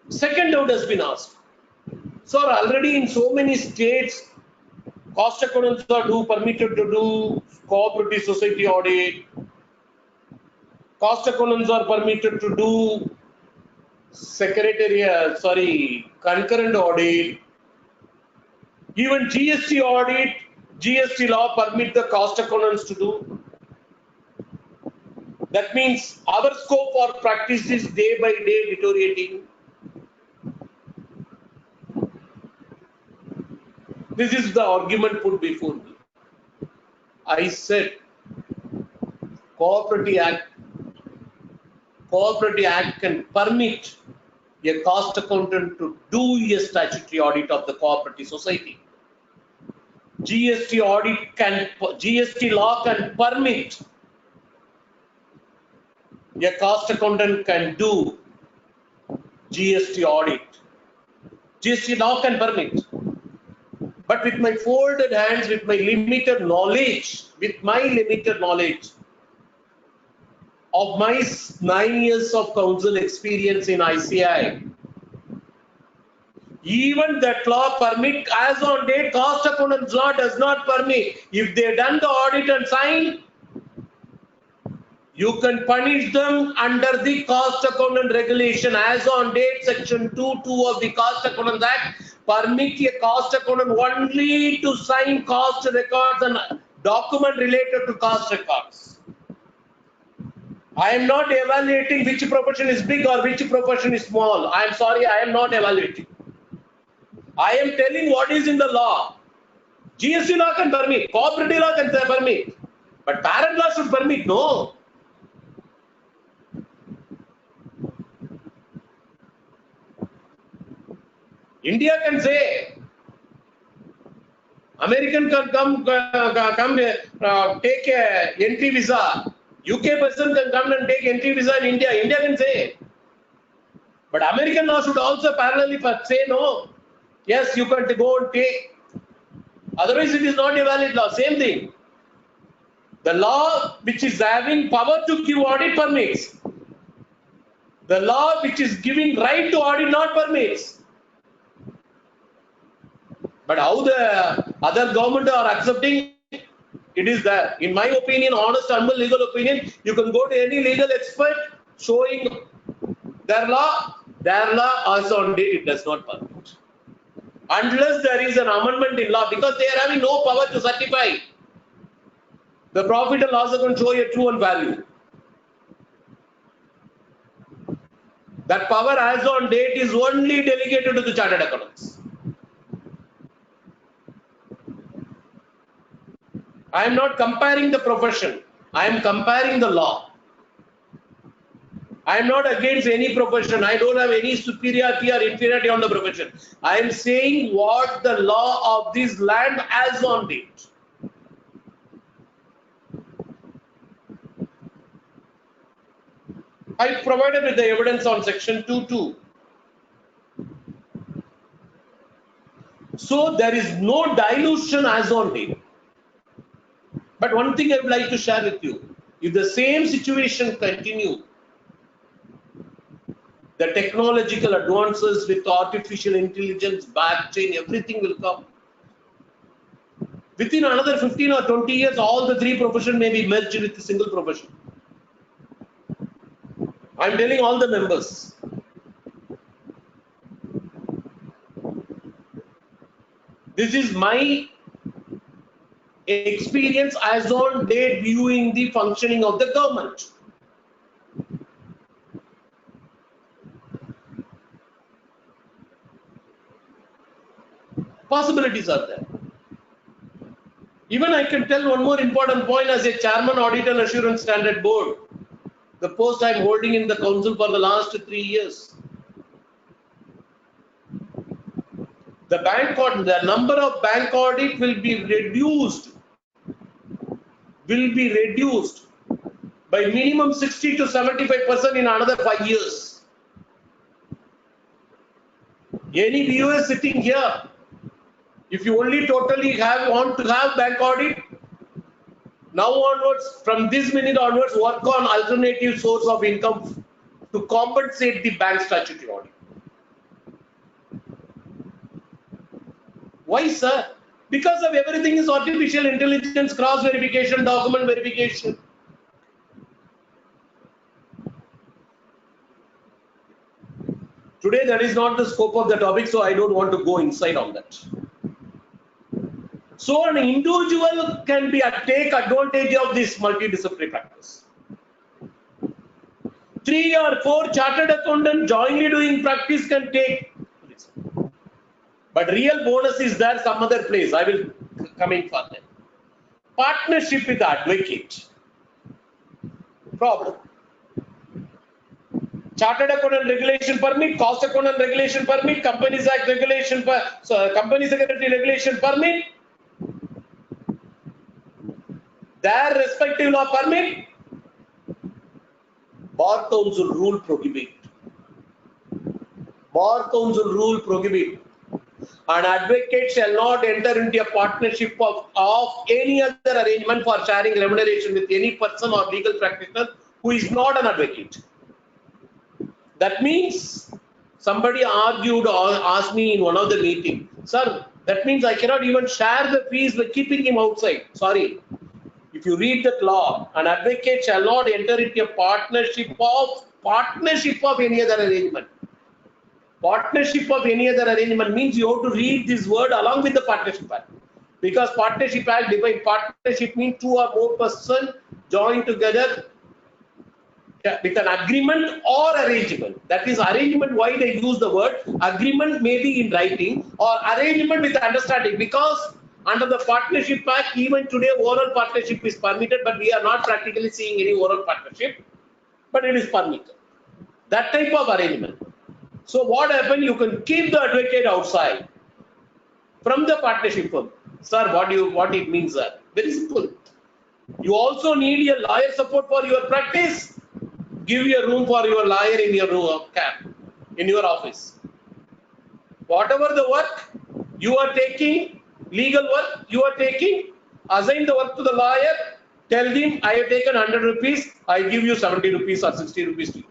Second doubt has been asked. So already in so many states, cost accountants are permitted to do cooperative society audit. Cost accountants are permitted to do concurrent audit. Even GST audit, GST law permit the cost accountants to do. That means our scope for practice is day by day deteriorating. This is the argument put before me. I said, Cooperative Act can permit a cost accountant to do a statutory audit of the cooperative society. GST law can permit a cost accountant can do GST audit. GST law can permit. But with my folded hands, with my limited knowledge of my 9 years of counsel experience in ICI, even that law permit, as on date, cost accountants law does not permit. If they done the audit and sign, you can punish them under the cost accountant regulation. As on date, section 2(2) of the Cost Accountants Act permit a cost accountant only to sign cost records and document related to cost records. I am not evaluating which profession is big or which profession is small. I am sorry, I am not evaluating. I am telling what is in the law. GST law can permit, cooperative law can permit, but parent law should permit. No. India can say, American can come take a entry visa. UK person can come and take entry visa in India. India can say. But American law should also parallelly say no. Yes, you can go and take. Otherwise, it is not a valid law. Same thing. The law which is having power to give audit permits. The law which is giving right to audit not permits. But how the other government are accepting, it is there. In my opinion, honest, humble legal opinion, you can go to any legal expert showing their law also on date, it does not permit. Unless there is an amendment in law, because they are having no power to certify the profit and loss account show a true and value. That power as on date is only delegated to the chartered accountants. I am not comparing the profession. I am comparing the law. I am not against any profession. I don't have any superiority or inferiority on the profession. I am saying what the law of this land has on date. I provided with the evidence on section 2.2. So there is no dilution as on date. But one thing I would like to share with you, if the same situation continues, the technological advances with artificial intelligence, blockchain, everything will come. Within another 15 or 20 years, all the three professions may be merged with a single profession. I am telling all the members. This is my experience as on date viewing the functioning of the government. Possibilities are there. Even I can tell one more important point as a chairman, audit and assurance standard board, the post I am holding in the council for the last 3 years. The bank audit, the number of bank audit will be reduced by minimum 60 to 75% in another 5 years. Any viewers sitting here, if you only totally want to have bank audit, now onwards, from this minute onwards, work on alternative source of income to compensate the bank statutory audit. Why, sir? Because of everything is artificial intelligence, cross verification, document verification. Today, that is not the scope of the topic, so I don't want to go inside on that. So an individual can take advantage of this multidisciplinary practice. 3 or 4 chartered accountants jointly doing practice can take this. But real bonus is there some other place. I will come in for that. Partnership with advocate. Problem. Chartered accountant regulation permit, cost accountant regulation permit, Companies Act regulation, Company Secretary regulation permit. Their respective law permit, Bar Council rule prohibit. Bar Council rule prohibit. An advocate shall not enter into a partnership of any other arrangement for sharing remuneration with any person or legal practitioner who is not an advocate. That means somebody argued or asked me in one of the meetings, sir, that means I cannot even share the fees by keeping him outside. Sorry. If you read that law, an advocate shall not enter into a partnership of any other arrangement. Partnership of any other arrangement means you have to read this word along with the Partnership Act. Because Partnership Act defines partnership means 2 or more persons joined together with an agreement or arrangement. That is arrangement, why they use the word agreement, maybe in writing, or arrangement with understanding, because under the Partnership Act, even today oral partnership is permitted, but we are not practically seeing any oral partnership, but it is permitted. That type of arrangement. So what happened? You can keep the advocate outside from the partnership firm. Sir, what it means, sir? Very simple. You also need a lawyer support for your practice. Give your room for your lawyer in your room, in your office. Whatever the work you are taking, legal work you are taking, assign the work to the lawyer. Tell him, I have taken 100 rupees. I give you 70 rupees or 60 rupees to you.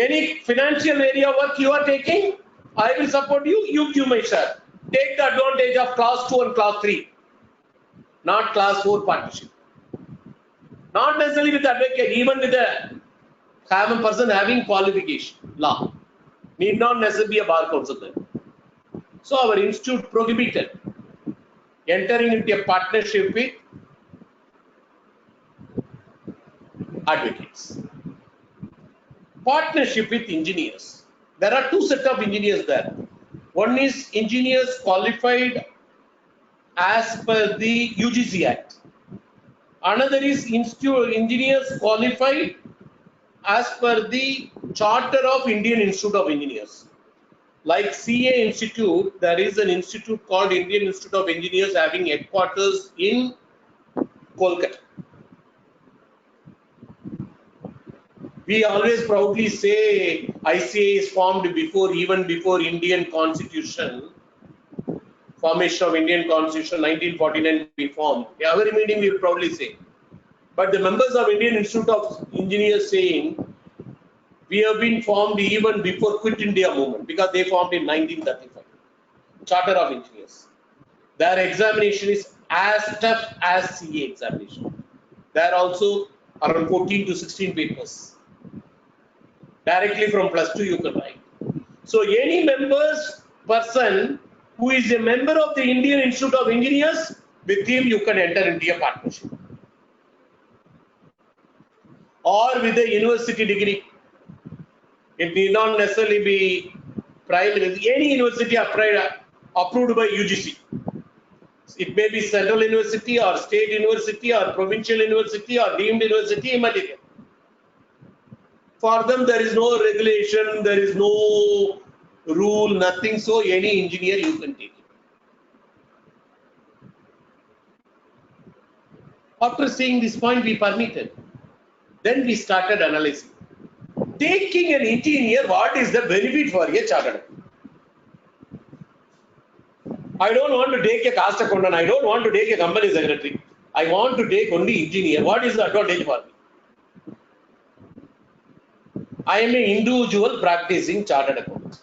Any financial area work you are taking, I will support you. You give my share. Take the advantage of class 2 and class 3, not class 4 partnership. Not necessarily with advocate, even with a person having qualification, law. Need not necessarily be a bar counsel there. So our institute prohibited entering into a partnership with advocates. Partnership with engineers. There are two sets of engineers there. One is engineers qualified as per the UGC Act. Another is engineers qualified as per the Charter of Indian Institute of Engineers. Like CA Institute, there is an institute called Indian Institute of Engineers having headquarters in Kolkata. We always proudly say ICA is formed even before Indian Constitution. Formation of Indian Constitution 1949 we formed. Every meeting we proudly say. But the members of Indian Institute of Engineers saying we have been formed even before Quit India movement, because they formed in 1935. Charter of Engineers. Their examination is as tough as CA examination. There are also around 14 to 16 papers. Directly from +2 you can write. So any person who is a member of the Indian Institute of Engineers, with him you can enter into a partnership. Or with a university degree. It need not necessarily be primary. Any university approved by UGC. It may be central university or state university or provincial university or deemed university immaterial. For them there is no regulation, there is no rule, nothing. So any engineer you can take it. After seeing this point, we permitted. Then we started analyzing. Taking an engineer, what is the benefit for a chartered accountant? I don't want to take a cost accountant. I don't want to take a company secretary. I want to take only engineer. What is the advantage for me? I am an individual practicing chartered accountant.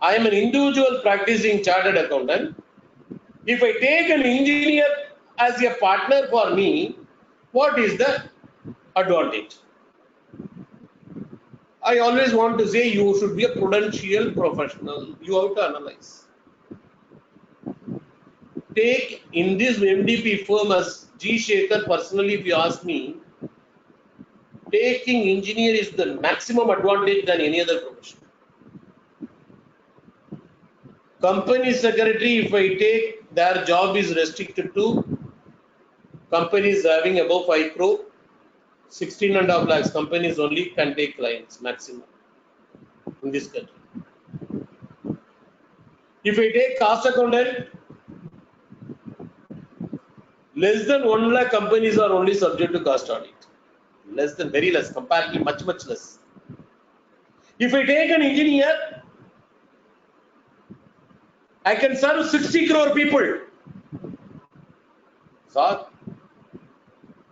I am an individual practicing chartered accountant. If I take an engineer as a partner for me, what is the advantage? I always want to say you should be a prudential professional. You have to analyze. Take in this MDP firm as G. Shekhar, personally, if you ask me, taking engineer is the maximum advantage than any other profession. Company secretary, if I take, their job is restricted to companies having above 5 crore, 16.5 lakhs companies only can take clients maximum in this country. If I take cost accountant, less than 1 lakh companies are only subject to cost audit. Less than, very less, comparatively much less. If I take an engineer, I can serve 60 crore people. So,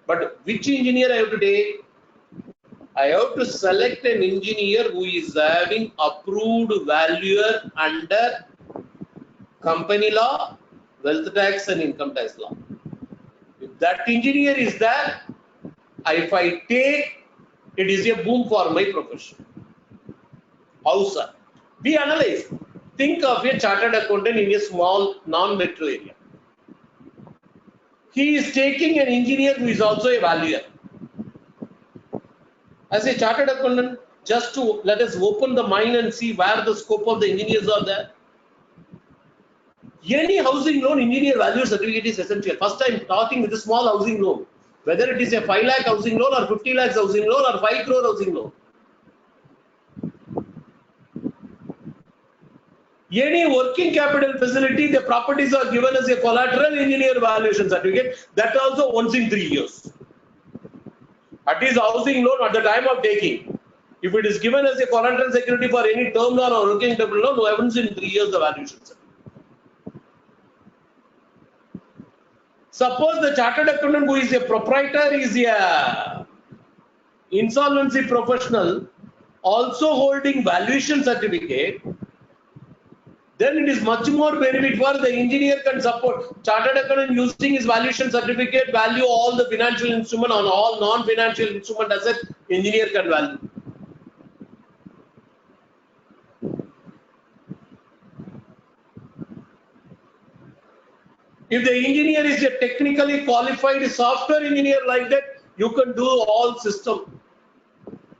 but which engineer I have to take? I have to select an engineer who is having approved valuer under company law, wealth tax and income tax law. If that engineer is there, if I take, it is a boom for my profession. How, sir? We analyze. Think of a chartered accountant in a small non-metro area. He is taking an engineer who is also a valuer. As a chartered accountant, just to let us open the mind and see where the scope of the engineers are there. Any housing loan engineer value certificate is essential. First I'm talking with a small housing loan, whether it is a 5 lakh housing loan or 50 lakhs housing loan or 5 crore housing loan. Any working capital facility, the properties are given as a collateral engineer valuation certificate, that also once in 3 years. At least housing loan at the time of taking. If it is given as a collateral security for any term loan or working capital loan, once in 3 years the valuation certificate. Suppose the chartered accountant who is a proprietor is a insolvency professional also holding valuation certificate, then it is much more benefit for the engineer can support. Chartered accountant using his valuation certificate value all the financial instrument on all non-financial instrument asset, engineer can value. If the engineer is a technically qualified software engineer like that, you can do all system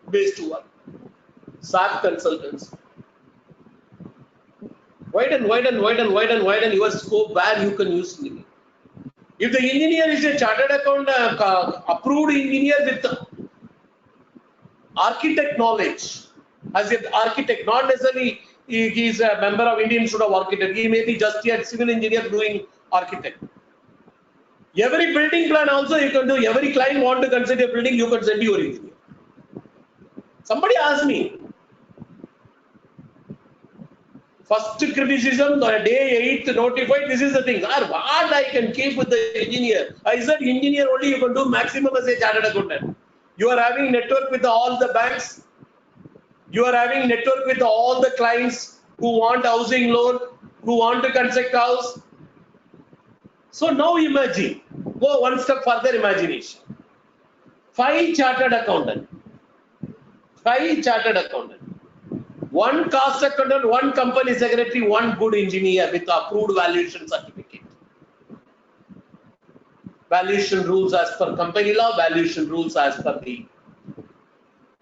based work. SAP consultants. Widen your scope where you can use engineer. If the engineer is a chartered accountant, approved engineer with architect knowledge, as an architect, not necessarily he is a member of Indian Institute of Architects, he may be just a civil engineer doing architect. Every building plan also you can do, every client want to consider a building, you can send your engineer. Somebody asked me, first criticism, day 8th notified, this is the thing. What I can keep with the engineer? I said engineer only you can do maximum as a chartered accountant. You are having network with all the banks. You are having network with all the clients who want housing loan, who want to construct house. So now imagine, go one step further imagination. 5 chartered accountant. 5 chartered accountant. 1 cost accountant, 1 company secretary, 1 good engineer with approved valuation certificate. Valuation rules as per company law, valuation rules as per the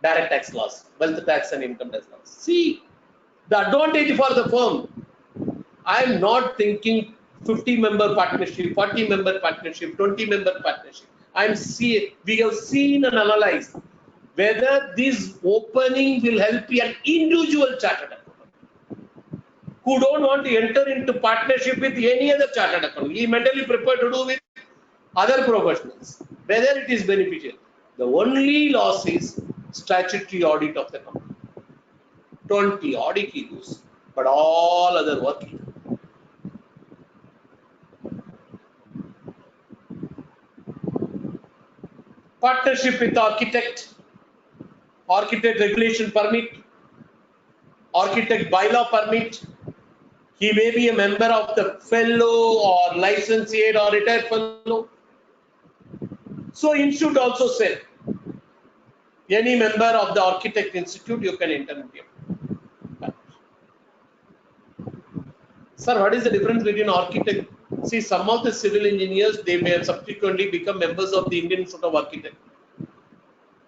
direct tax laws, wealth tax and income tax laws. See, the advantage for the firm, I am not thinking 50-member partnership, 40-member partnership, 20-member partnership. We have seen and analyzed whether this opening will help an individual chartered accountant who don't want to enter into partnership with any other chartered accountant. He mentally prepared to do with other professionals, whether it is beneficial. The only loss is statutory audit of the company. 20 audit he does, but all other work he does. Partnership with architect regulation permit, architect bylaw permit. He may be a member of the fellow or licensee or retired fellow. So institute also said, any member of the architect institute you can enter into. Sir, what is the difference between architect? See, some of the civil engineers, they may have subsequently become members of the Indian Institute of Architects.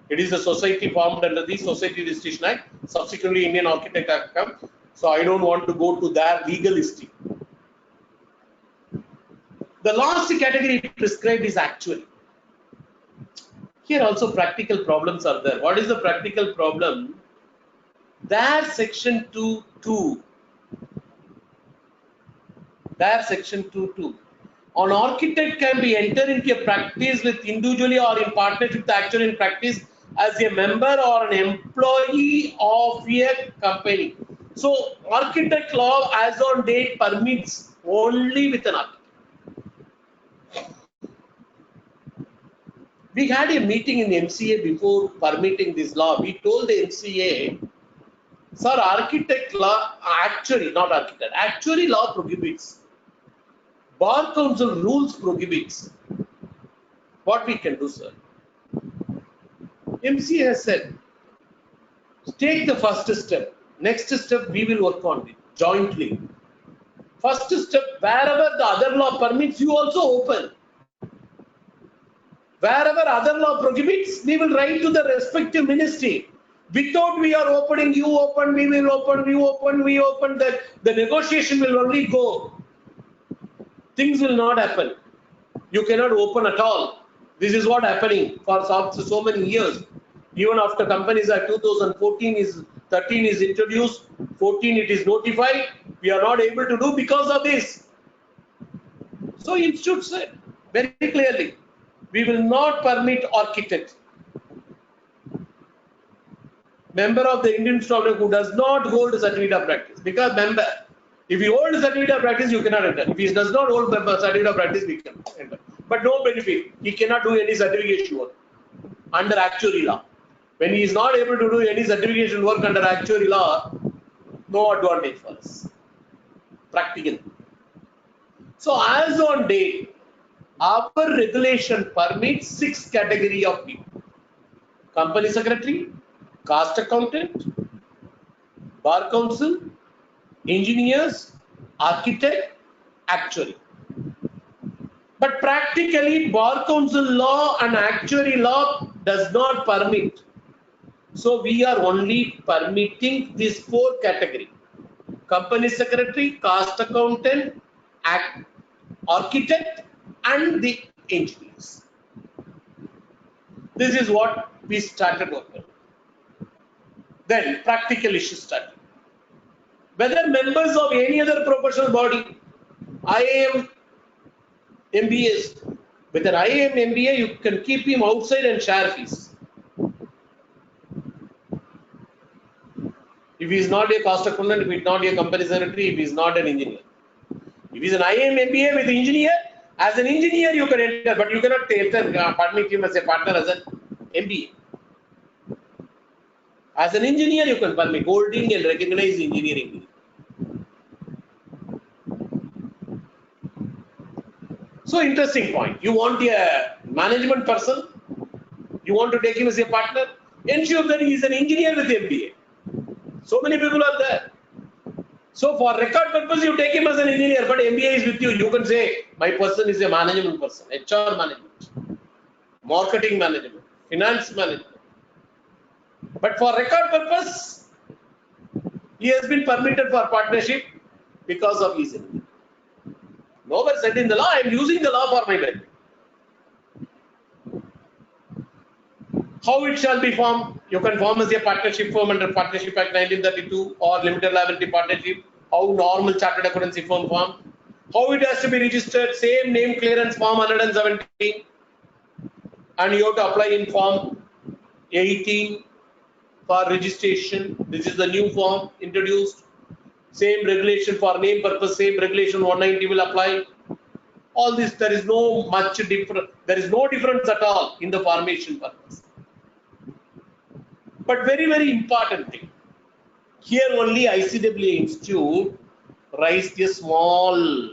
It is a society formed under the Society Registration Act. Subsequently, Indian Architect Act come. So I don't want to go to their legal history. The last category prescribed is actuary. Here also practical problems are there. What is the practical problem? There section 2.2. There section 2.2. An architect can be entered into a practice with individually or in partnership with the actuary in practice as a member or an employee of a company. So architect law as on date permits only with an architect. We had a meeting in the MCA before permitting this law. We told the MCA, sir, architect law, actually not architect, actuary law prohibits. Bar Council rules prohibits. What we can do, sir? MCA has said, take the first step. Next step we will work on it jointly. First step, wherever the other law permits, you also open. Wherever other law prohibits, we will write to the respective ministry. Without we are opening, you open, we will open, you open, we open, that the negotiation will only go. Things will not happen. You cannot open at all. This is what happening for so many years. Even after Companies Act 2014 is 13 is introduced, 14 it is notified. We are not able to do because of this. So institute said very clearly, we will not permit architect, member of the Indian Stock Exchange who does not hold a certificate of practice. Because member, if you hold a certificate of practice, you cannot enter. If he does not hold a certificate of practice, we can enter. But no benefit. He cannot do any certification work under actuary law. When he is not able to do any certification work under actuary law, no advantage for us. Practical. So as on date, our regulation permits 6 category of people: company secretary, cost accountant, bar counsel, engineers, architect, actuary. But practically, bar counsel law and actuary law does not permit. So we are only permitting these 4 categories: company secretary, cost accountant, architect, and the engineers. This is what we started working. Then practical issues started. Whether members of any other professional body, IAM, MBAs, with an IAM MBA, you can keep him outside and share fees. If he is not a cost accountant, if he is not a company secretary, if he is not an engineer. If he is an IAM MBA with engineer, as an engineer you can enter, but you cannot enter, permit him as a partner as an MBA. As an engineer, you can permit holding and recognize engineering. So interesting point. You want a management person, you want to take him as a partner, ensure that he is an engineer with MBA. So many people are there. So for record purpose, you take him as an engineer, but MBA is with you. You can say, my person is a management person, HR management, marketing management, finance management. But for record purpose, he has been permitted for partnership because of his engineer. Nowhere said in the law, I am using the law for my benefit. How it shall be formed? You can form as a partnership firm under Partnership Act 1932 or limited liability partnership. How normal chartered accountancy firm form? How it has to be registered? Same name clearance form 117, and you have to apply in form 18 for registration. This is the new form introduced. Same regulation for name purpose. Same regulation 190 will apply. All this, there is no much difference. There is no difference at all in the formation purpose. But very, very important thing. Here only ICWA Institute raised a small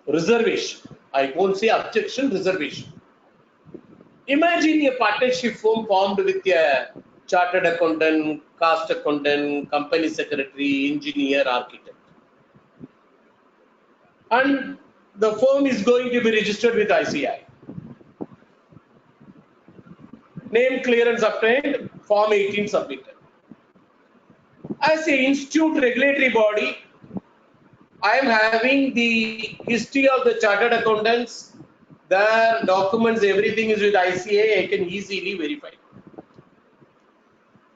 reservation. I won't say objection, reservation. Imagine a partnership firm formed with a chartered accountant, cost accountant, company secretary, engineer, architect. And the firm is going to be registered with ICI. Name clearance obtained, form 18 submitted. As an institute regulatory body, I am having the history of the chartered accountants, their documents, everything is with ICA, I can easily verify.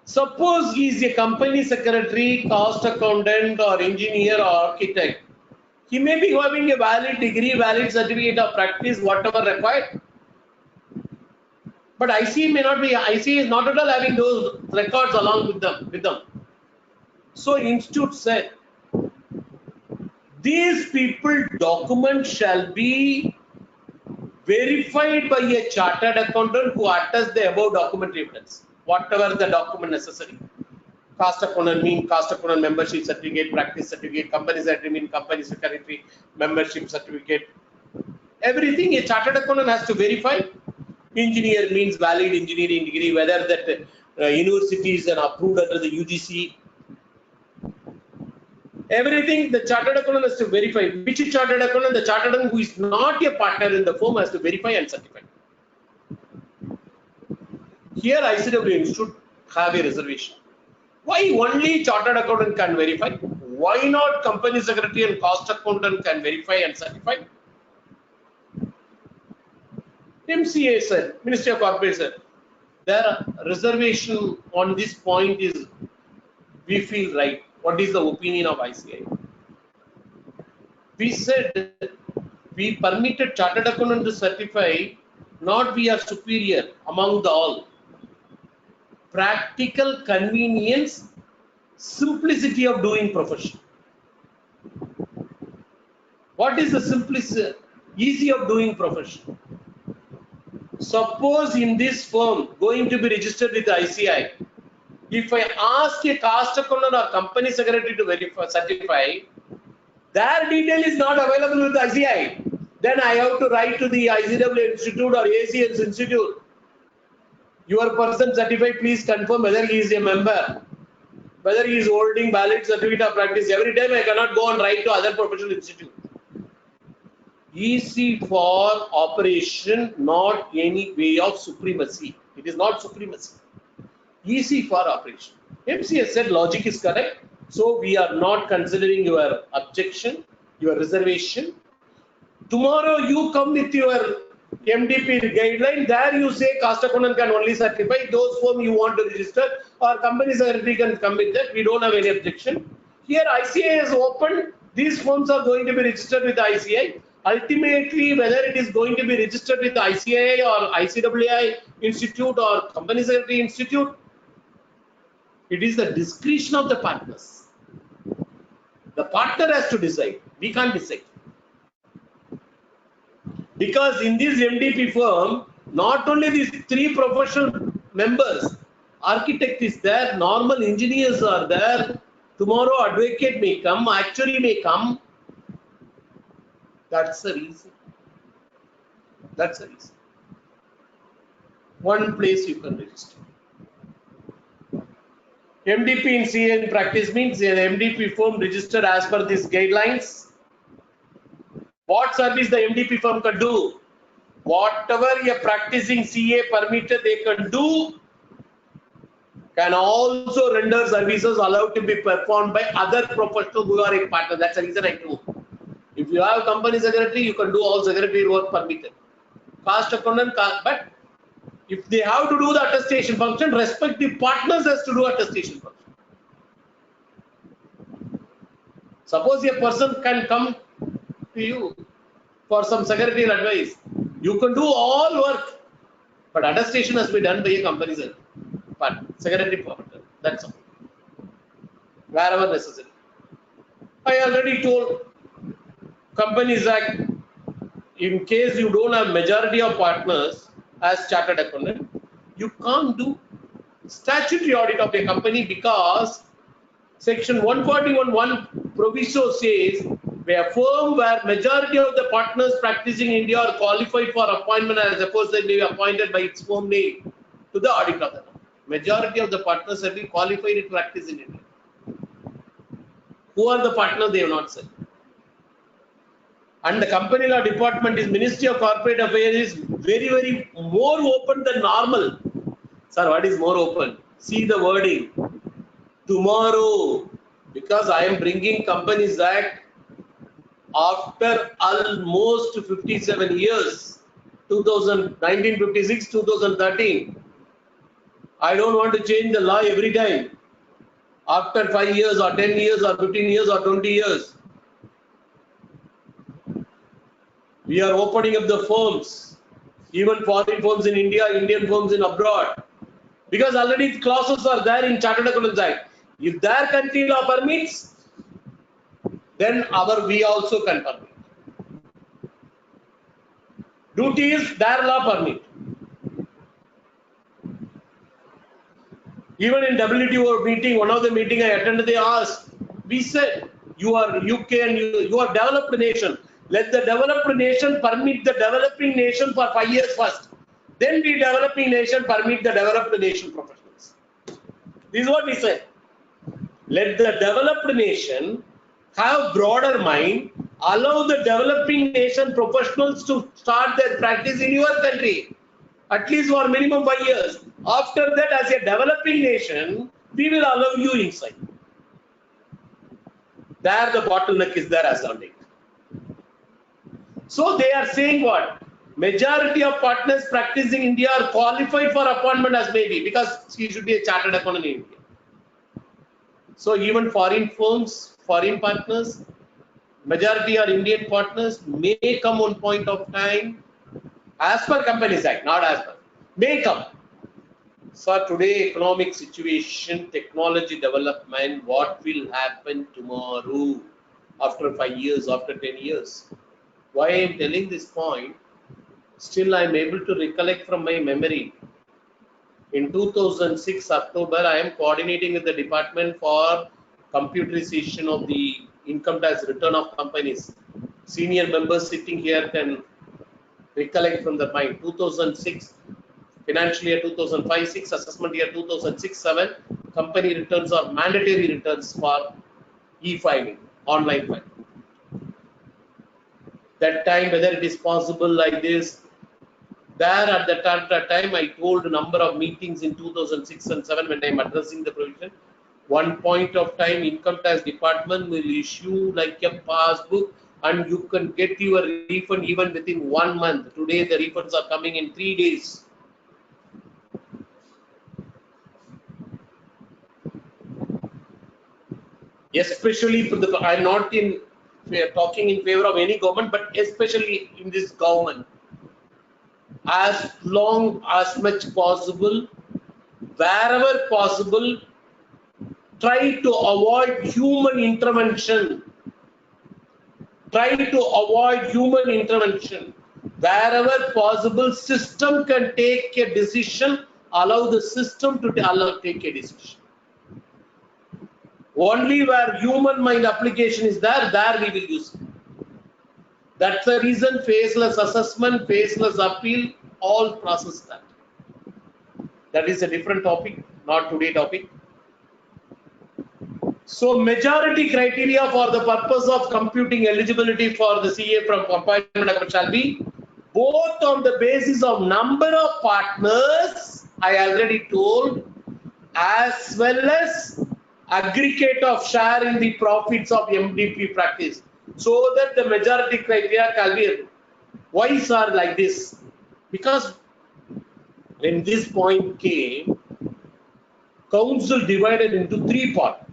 Suppose he is a company secretary, cost accountant or engineer or architect. He may be having a valid degree, valid certificate of practice, whatever required. But ICA may not be, ICA is not at all having those records along with them. So institute said, these people documents shall be verified by a chartered accountant who attests the above document evidence, whatever the document necessary. Cost accountant mean cost accountant membership certificate, practice certificate, company secretary mean company secretary membership certificate. Everything a chartered accountant has to verify. Engineer means valid engineering degree, whether that university is approved under the UGC. Everything the chartered accountant has to verify. Which chartered accountant? The chartered accountant who is not a partner in the firm has to verify and certify. Here ICW should have a reservation. Why only chartered accountant can verify? Why not company secretary and cost accountant can verify and certify? MCA said, Ministry of Corporate said, their reservation on this point is, we feel right. What is the opinion of ICI? We said, we permitted chartered accountant to certify, not we are superior among the all. Practical convenience, simplicity of doing profession. What is the simplicity, easy of doing profession? Suppose in this firm going to be registered with ICI, if I ask a cost accountant or company secretary to verify, certify, their detail is not available with ICI, then I have to write to the ICW Institute or ACS Institute. Your person certified, please confirm whether he is a member, whether he is holding valid certificate of practice. Every time I cannot go and write to other professional institute. Easy for operation, not any way of supremacy. It is not supremacy. Easy for operation. MCS said logic is correct. So we are not considering your objection, your reservation. Tomorrow you come with your MDP guideline. There you say cost accountant can only certify. Those firm you want to register or company secretary can come with that. We don't have any objection. Here ICI is open. These firms are going to be registered with ICI. Ultimately, whether it is going to be registered with ICI or ICWI Institute or Company Secretary Institute, it is the discretion of the partners. The partner has to decide. We can't decide. Because in this MDP firm, not only these three professional members, architect is there, normal engineers are there, tomorrow advocate may come, actuary may come. That's the reason. That's the reason. One place you can register. MDP in CA in practice means an MDP firm registered as per these guidelines. What service the MDP firm can do? Whatever a practicing CA permitted they can do, can also render services allowed to be performed by other professionals who are a partner. That's the reason I do. If you have company secretary, you can do all secretary work permitted. Cost accountant, but if they have to do the attestation function, respective partners has to do attestation function. Suppose a person can come to you for some secretarial advice. You can do all work, but attestation has to be done by a company secretary partner. That's all. Wherever necessary. I already told Companies Act, in case you don't have majority of partners as chartered accountant, you can't do statutory audit of a company because section 141(1) proviso says where a firm where majority of the partners practicing in India are qualified for appointment as opposed to be appointed by its firm name to the audit of the company. Majority of the partners have been qualified to practice in India. Who are the partners? They have not said. And the company law department is Ministry of Corporate Affairs is very, very more open than normal. Sir, what is more open? See the wording. Tomorrow, because I am bringing Companies Act after almost 57 years, 1956, 2013. I don't want to change the law every time. After 5 years or 10 years or 15 years or 20 years. We are opening up the firms, even foreign firms in India, Indian firms in abroad. Because already clauses are there in Chartered Accountants Act. If their country law permits, then we also can permit. Duty is their law permit. Even in WTO meeting, one of the meeting I attended, they asked, we said, you are UK and you are developed nation. Let the developed nation permit the developing nation for 5 years first. Then the developing nation permit the developed nation professionals. This is what we said. Let the developed nation have broader mind, allow the developing nation professionals to start their practice in your country, at least for minimum 5 years. After that, as a developing nation, we will allow you inside. There the bottleneck is there as on date. So they are saying what? Majority of partners practicing in India are qualified for appointment as maybe because he should be a chartered accountant in India. So even foreign firms, foreign partners, majority are Indian partners, may come one point of time, as per Companies Act, not as per, may come. For today economic situation, technology development, what will happen tomorrow, after 5 years, after 10 years? Why I am telling this point, still I am able to recollect from my memory. In 2006 October, I am coordinating with the department for computerization of the income tax return of companies. Senior members sitting here can recollect from the mind. 2006, financial year 2005-6, assessment year 2006-7, company returns are mandatory returns for e-filing, online filing. That time, whether it is possible like this, there at that time, I told a number of meetings in 2006 and 7 when I am addressing the provision. One point of time, income tax department will issue like a passbook and you can get your refund even within 1 month. Today, the refunds are coming in 3 days. Especially for the, I'm not in talking in favor of any government, but especially in this government. As long as much possible, wherever possible, try to avoid human intervention. Try to avoid human intervention. Wherever possible, system can take a decision, allow the system to take a decision. Only where human mind application is there, we will use it. That's the reason faceless assessment, faceless appeal, all process that. That is a different topic, not today topic. So majority criteria for the purpose of computing eligibility for the CA from appointment account shall be both on the basis of number of partners, I already told, as well as aggregate of share in the profits of MDP practice, so that the majority criteria can be. Why are like this? Because when this point came, council divided into 3 parts.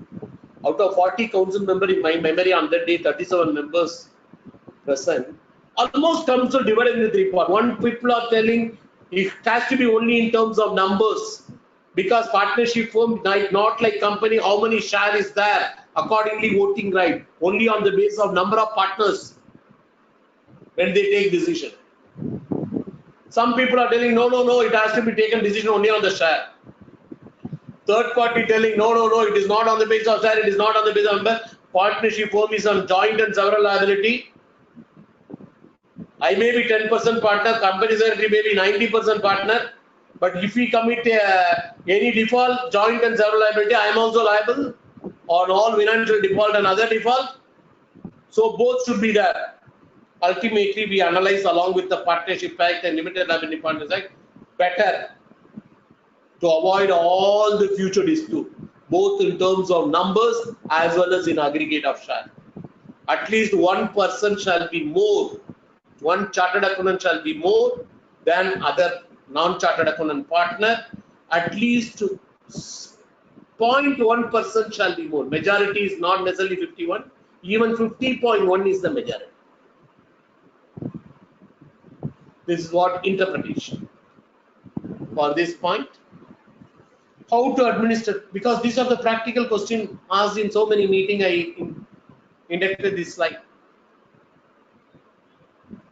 Out of 40 council members in my memory on that day, 37 members present. Almost council divided into 3 parts. One people are telling it has to be only in terms of numbers. Because partnership firm, not like company, how many share is there, accordingly voting right, only on the basis of number of partners when they take decision. Some people are telling, no, it has to be taken decision only on the share. Third party telling, no, it is not on the basis of share, it is not on the basis of member. Partnership firm is on joint and several liability. I may be 10% partner, company secretary may be 90% partner. But if we commit any default, joint and several liability, I am also liable on all financial default and other default. So both should be there. Ultimately, we analyze along with the Partnership Act and Limited Liability Partners Act better to avoid all the future dispute, both in terms of numbers as well as in aggregate of share. At least one person shall be more, one chartered accountant shall be more than other non-chartered accountant partner. At least 0.1% shall be more. Majority is not necessarily 51. Even 50.1 is the majority. This is what interpretation for this point. How to administer? Because these are the practical questions asked in so many meetings. I inducted this slide.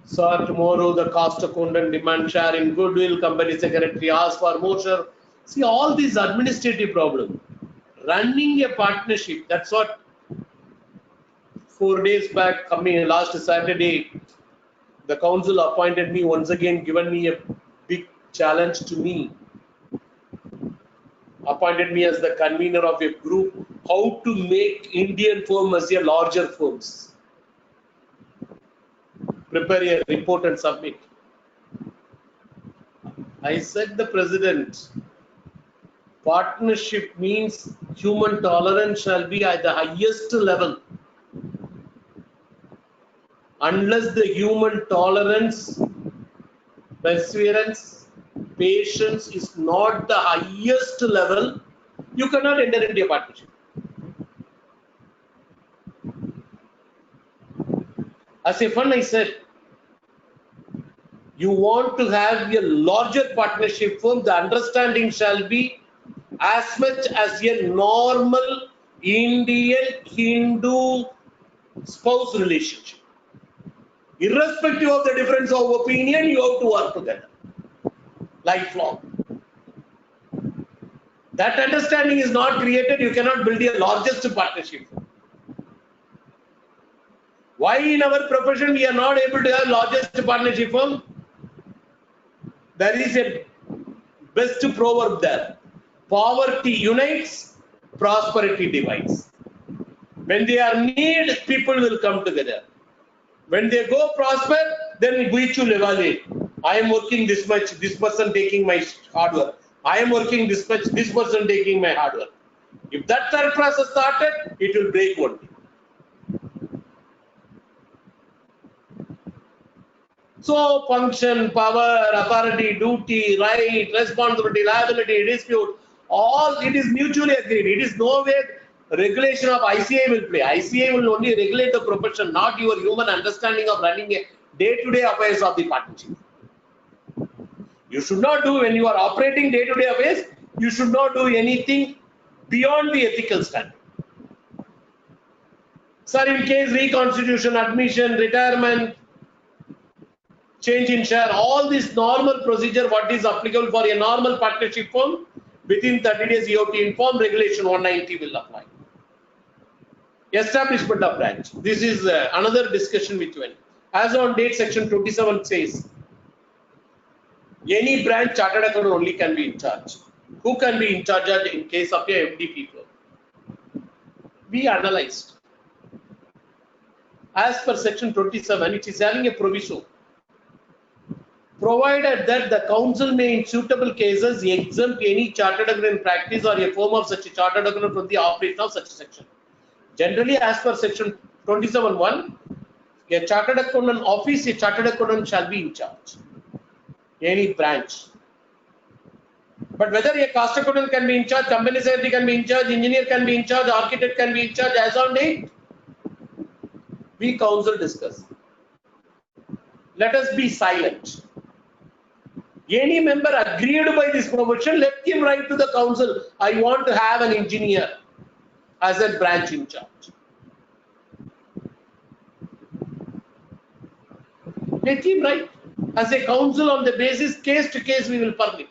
So tomorrow the cost accountant demand share in goodwill, company secretary ask for more share. See all these administrative problems. Running a partnership, that's what 4 days back, coming last Saturday, the council appointed me once again, given me a big challenge to me. Appointed me as the convener of a group how to make Indian firm as a larger firms. Prepare a report and submit. I said the president, partnership means human tolerance shall be at the highest level. Unless the human tolerance, perseverance, patience is not the highest level, you cannot enter into a partnership. As a fund, I said, you want to have a larger partnership firm, the understanding shall be as much as a normal Indian Hindu spouse relationship. Irrespective of the difference of opinion, you have to work together. Lifelong. That understanding is not created, you cannot build a largest partnership. Why in our profession we are not able to have largest partnership firm? There is a best proverb there. Poverty unites, prosperity divides. When they are need, people will come together. When they go prosper, then we should evaluate. I am working this much, this person taking my hard work. I am working this much, this person taking my hard work. If that third process started, it will break one day. So function, power, authority, duty, right, responsibility, liability, dispute, all it is mutually agreed. It is no way regulation of ICA will play. ICA will only regulate the profession, not your human understanding of running a day-to-day affairs of the partnership. You should not do, when you are operating day-to-day affairs, you should not do anything beyond the ethical standard. Sir, in case reconstitution, admission, retirement, change in share, all this normal procedure, what is applicable for a normal partnership firm, within 30 days you have to inform, regulation 190 will apply. Establishment of branch. This is another discussion with you. As on date, section 27 says, any branch chartered accountant only can be in charge. Who can be in charge in case of a MDP firm? We analyzed. As per section 27, it is having a provision. Provided that the council may in suitable cases exempt any chartered accountant practice or a firm of such a chartered accountant from the operation of such a section. Generally, as per section 27(1), a chartered accountant office, a chartered accountant shall be in charge. Any branch. But whether a cost accountant can be in charge, company secretary can be in charge, engineer can be in charge, architect can be in charge, as on date, we council discuss. Let us be silent. Any member agreed by this provision, let him write to the council, I want to have an engineer as a branch in charge. Let him write. As a council, on the basis, case to case, we will permit.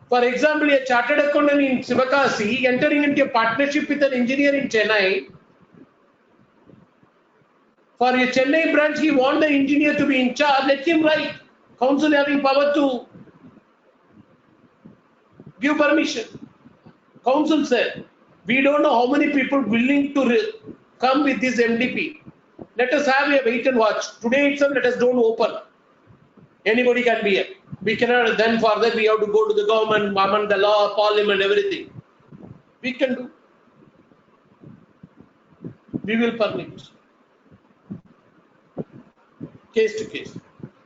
For example, a chartered accountant in Sivakasi entering into a partnership with an engineer in Chennai. For a Chennai branch, he wants the engineer to be in charge, let him write. Council having power to give permission. Council said, we don't know how many people willing to come with this MDP. Let us have a wait and watch. Today itself, let us don't open. Anybody can be here. We cannot, then for that we have to go to the government, amend the law, parliament, everything. We can do. We will permit. Case to case.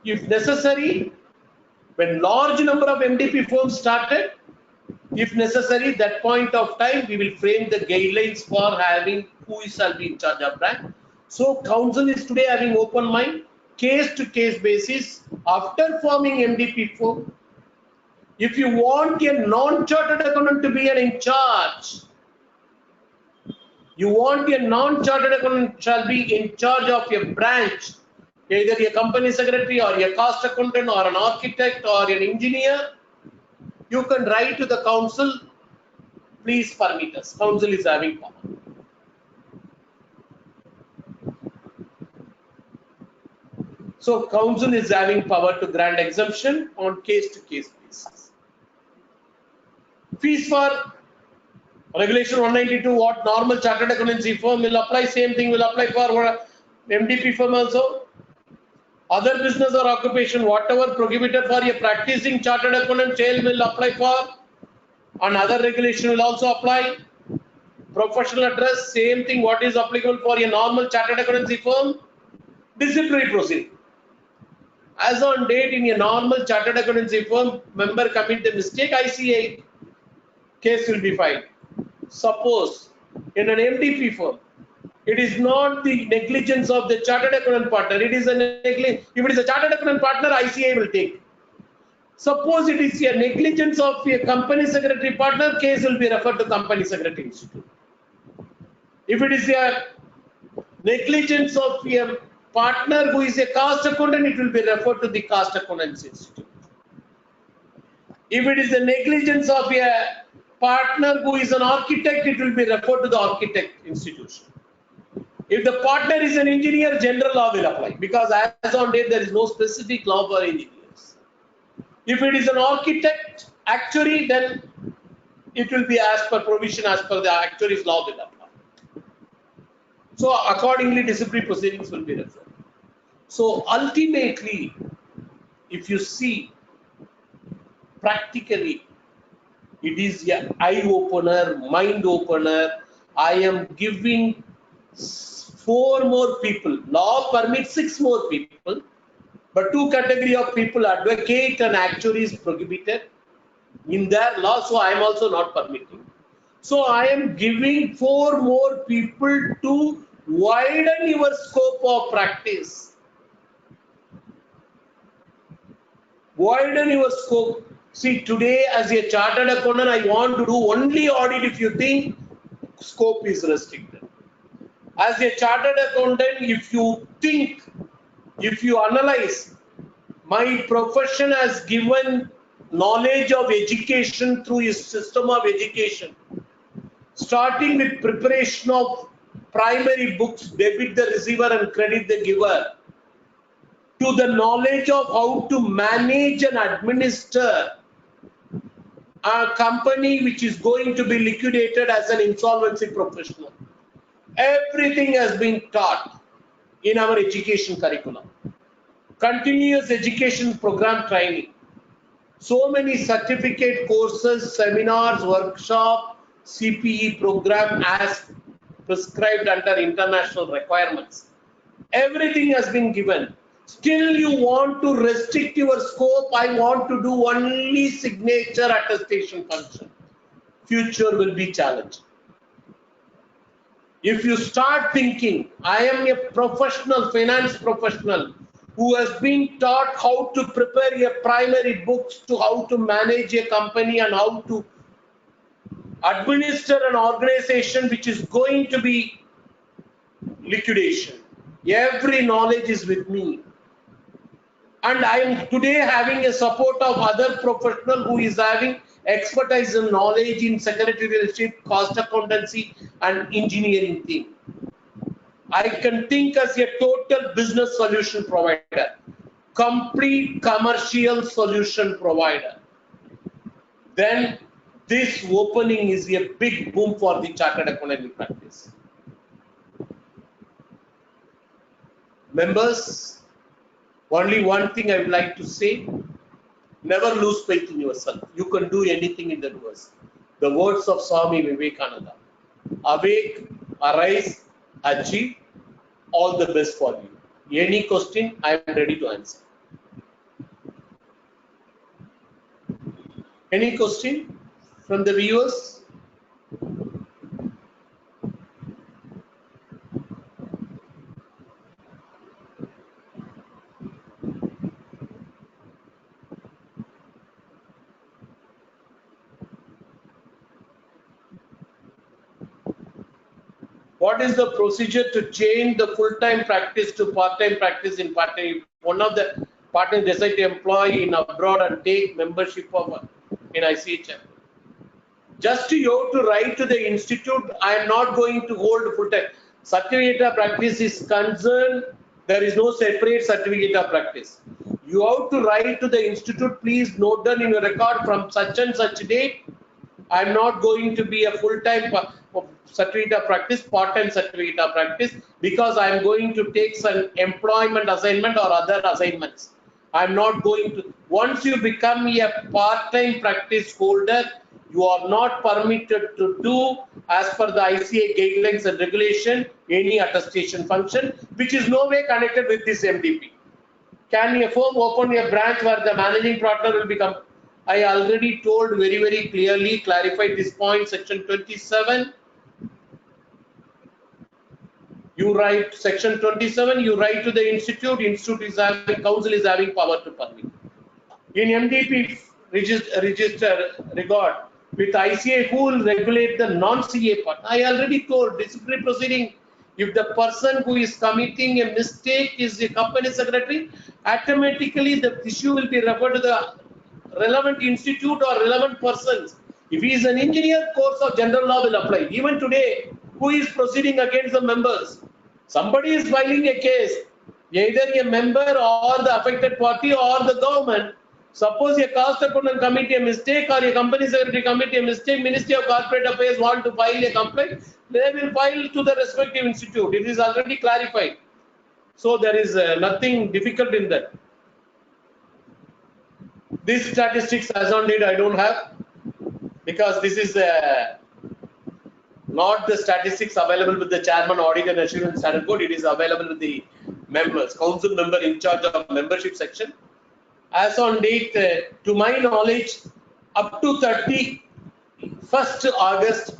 If necessary, when large number of MDP firms started, if necessary, that point of time, we will frame the guidelines for having who shall be in charge of branch. So, council is today having open mind, case to case basis, after forming MDP firm. If you want a non-chartered accountant to be in charge, you want a non-chartered accountant shall be in charge of a branch, either a company secretary or a cost accountant or an architect or an engineer, you can write to the council, please permit us. Council is having power. So council is having power to grant exemption on case to case basis. Fees for Regulation 192, what normal chartered accountancy firm will apply, same thing will apply for MDP firm also. Other business or occupation, whatever prohibited for a practicing chartered accountant sale will apply for, and other regulation will also apply. Professional address, same thing, what is applicable for a normal chartered accountancy firm? Disciplinary proceeding. As on date, in a normal chartered accountancy firm, member commit the mistake, ICA case will be filed. Suppose in an MDP firm, it is not the negligence of the chartered accountant partner. It is if it is a chartered accountant partner, ICA will take. Suppose it is a negligence of a company secretary partner, case will be referred to company secretary institute. If it is a negligence of a partner who is a cost accountant, it will be referred to the cost accountants institute. If it is a negligence of a partner who is an architect, it will be referred to the architect institution. If the partner is an engineer, general law will apply, because as on date there is no specific law for engineers. If it is an architect, actuary, then it will be as per provision, as per the actuary's law will apply. So accordingly, disciplinary proceedings will be referred. So ultimately, if you see practically, it is an eye opener, mind opener. I am giving 4 more people. Law permits 6 more people, but 2 category of people, advocate and actuary, is prohibited in their law. So I am also not permitting. So I am giving 4 more people to widen your scope of practice. Widen your scope. See, today as a chartered accountant, I want to do only audit if you think scope is restricted. As a chartered accountant, if you think, if you analyze, my profession has given knowledge of education through a system of education, starting with preparation of primary books, debit the receiver and credit the giver, to the knowledge of how to manage and administer a company which is going to be liquidated as an insolvency professional. Everything has been taught in our education curriculum. Continuous education program training. So many certificate courses, seminars, workshop, CPE program as prescribed under international requirements. Everything has been given. Still you want to restrict your scope. I want to do only signature attestation function. Future will be challenged. If you start thinking, I am a professional, finance professional, who has been taught how to prepare a primary books, to how to manage a company and how to administer an organization which is going to be liquidation. Every knowledge is with me. And I am today having a support of other professional who is having expertise and knowledge in secretarialship, cost accountancy and engineering team. I can think as a total business solution provider, complete commercial solution provider. Then this opening is a big boom for the chartered accountancy practice. Members, only one thing I would like to say, never lose faith in yourself. You can do anything in the universe. The words of Swami Vivekananda. Awake, arise, achieve, all the best for you. Any question, I am ready to answer. Any question from the viewers? What is the procedure to change the full-time practice to part-time practice in part-time? One of the partners decide to employ in abroad and take membership of in ICHM. Just you have to write to the institute, I am not going to hold full-time. Certificate of practice is concerned, there is no separate certificate of practice. You have to write to the institute, please note down in your record from such and such date, I'm not going to be a full-time certificate of practice, part-time certificate of practice, because I'm going to take some employment assignment or other assignments. I'm not going to. Once you become a part-time practice holder, you are not permitted to do, as per the ICA guidelines and regulation, any attestation function, which is no way connected with this MDP. Can a firm open a branch where the managing partner will become? I already told very clearly, clarified this point, section 27. You write section 27, you write to the institute is having, council is having power to permit. In MDP register regard with ICA, who will regulate the non-CA part? I already told disciplinary proceeding. If the person who is committing a mistake is the company secretary, automatically the issue will be referred to the relevant institute or relevant persons. If he is an engineer, course of general law will apply. Even today, who is proceeding against the members? Somebody is filing a case, either a member or the affected party or the government. Suppose a cost accountant commit a mistake or a company secretary commit a mistake, Ministry of Corporate Affairs want to file a complaint, they will file to the respective institute. It is already clarified. So there is nothing difficult in that. These statistics as on date I don't have, because this is not the statistics available with the chairman audit and assurance standard code. It is available with the members, council member in charge of membership section. As on date, to my knowledge, up to 31st August,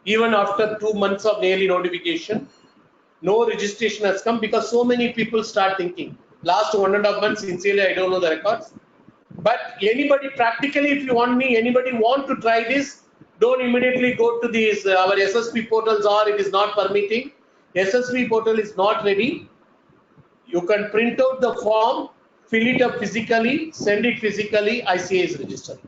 even after 2 months of nearly notification, no registration has come, because so many people start thinking. Last 1.5 months, sincerely, I don't know the records. But anybody, practically, if you want me, anybody want to try this, don't immediately go to these, our SSP portals, or it is not permitting. SSP portal is not ready. You can print out the form, fill it up physically, send it physically, ICA is registered.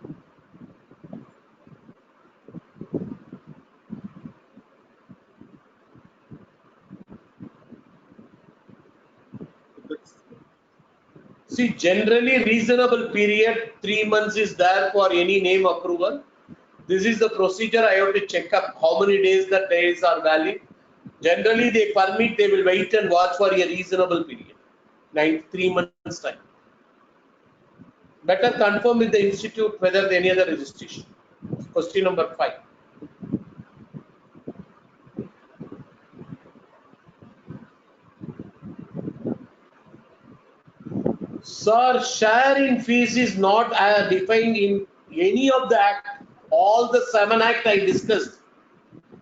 See, generally reasonable period, 3 months is there for any name approval. This is the procedure. I have to check up how many days the days are valid. Generally, they permit, they will wait and watch for a reasonable period, 3 months time. Better confirm with the institute whether there any other registration. Question number 5. Sir, sharing fees is not defined in any of the act. All the 7 acts I discussed.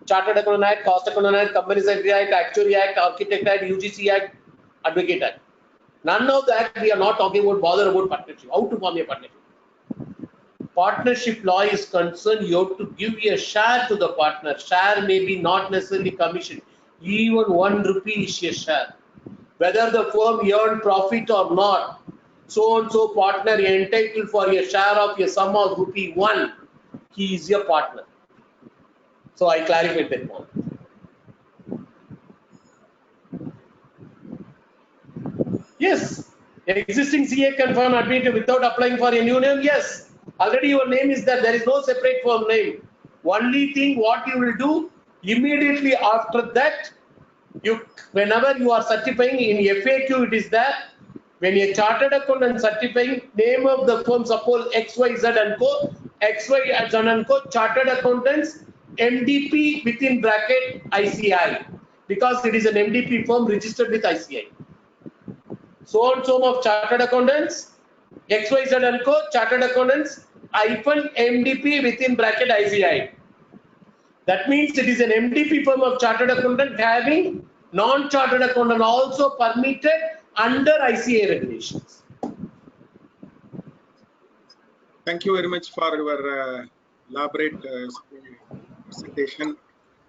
Chartered Accountant Act, Cost Accountant Act, Company Secretary Act, Actuary Act, Architect Act, UGC Act, Advocate Act. None of the act we are not talking about, bother about partnership. How to form a partnership? Partnership law is concerned, you have to give a share to the partner. Share may be not necessarily commission. Even 1 rupee is a share. Whether the firm earned profit or not, so and so partner entitled for a share of a sum of ₹1, he is your partner. So I clarified that point. Yes, existing CA can firm admitted without applying for a new name. Yes, already your name is there. There is no separate firm name. Only thing what you will do immediately after that, whenever you are certifying in FAQ, it is there. When a chartered accountant certifying name of the firm, suppose XYZ and Co, XYZ and Co, chartered accountants, MDP within bracket ICI, because it is an MDP firm registered with ICI. So and so of chartered accountants, XYZ and Co, chartered accountants, -MDP within bracket ICI. That means it is an MDP firm of chartered accountant having non-chartered accountant also permitted under ICA regulations. Thank you very much for your elaborate presentation,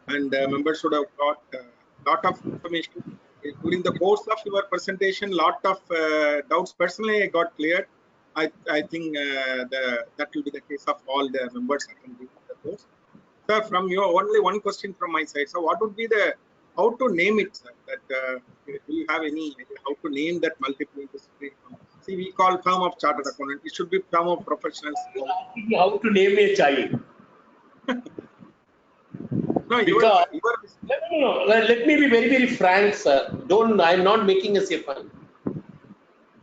and members should have got a lot of information. During the course of your presentation, lot of doubts personally I got cleared. I think that will be the case of all the members attending the course. Sir, from your only one question from my side. So what would be the, how to name it, sir? That do you have any idea how to name that multidisciplinary firm? See, we call firm of chartered accountant. It should be firm of professionals. How to name a child? No, Because you are no. Let me be very, very frank, sir. I'm not making a fun.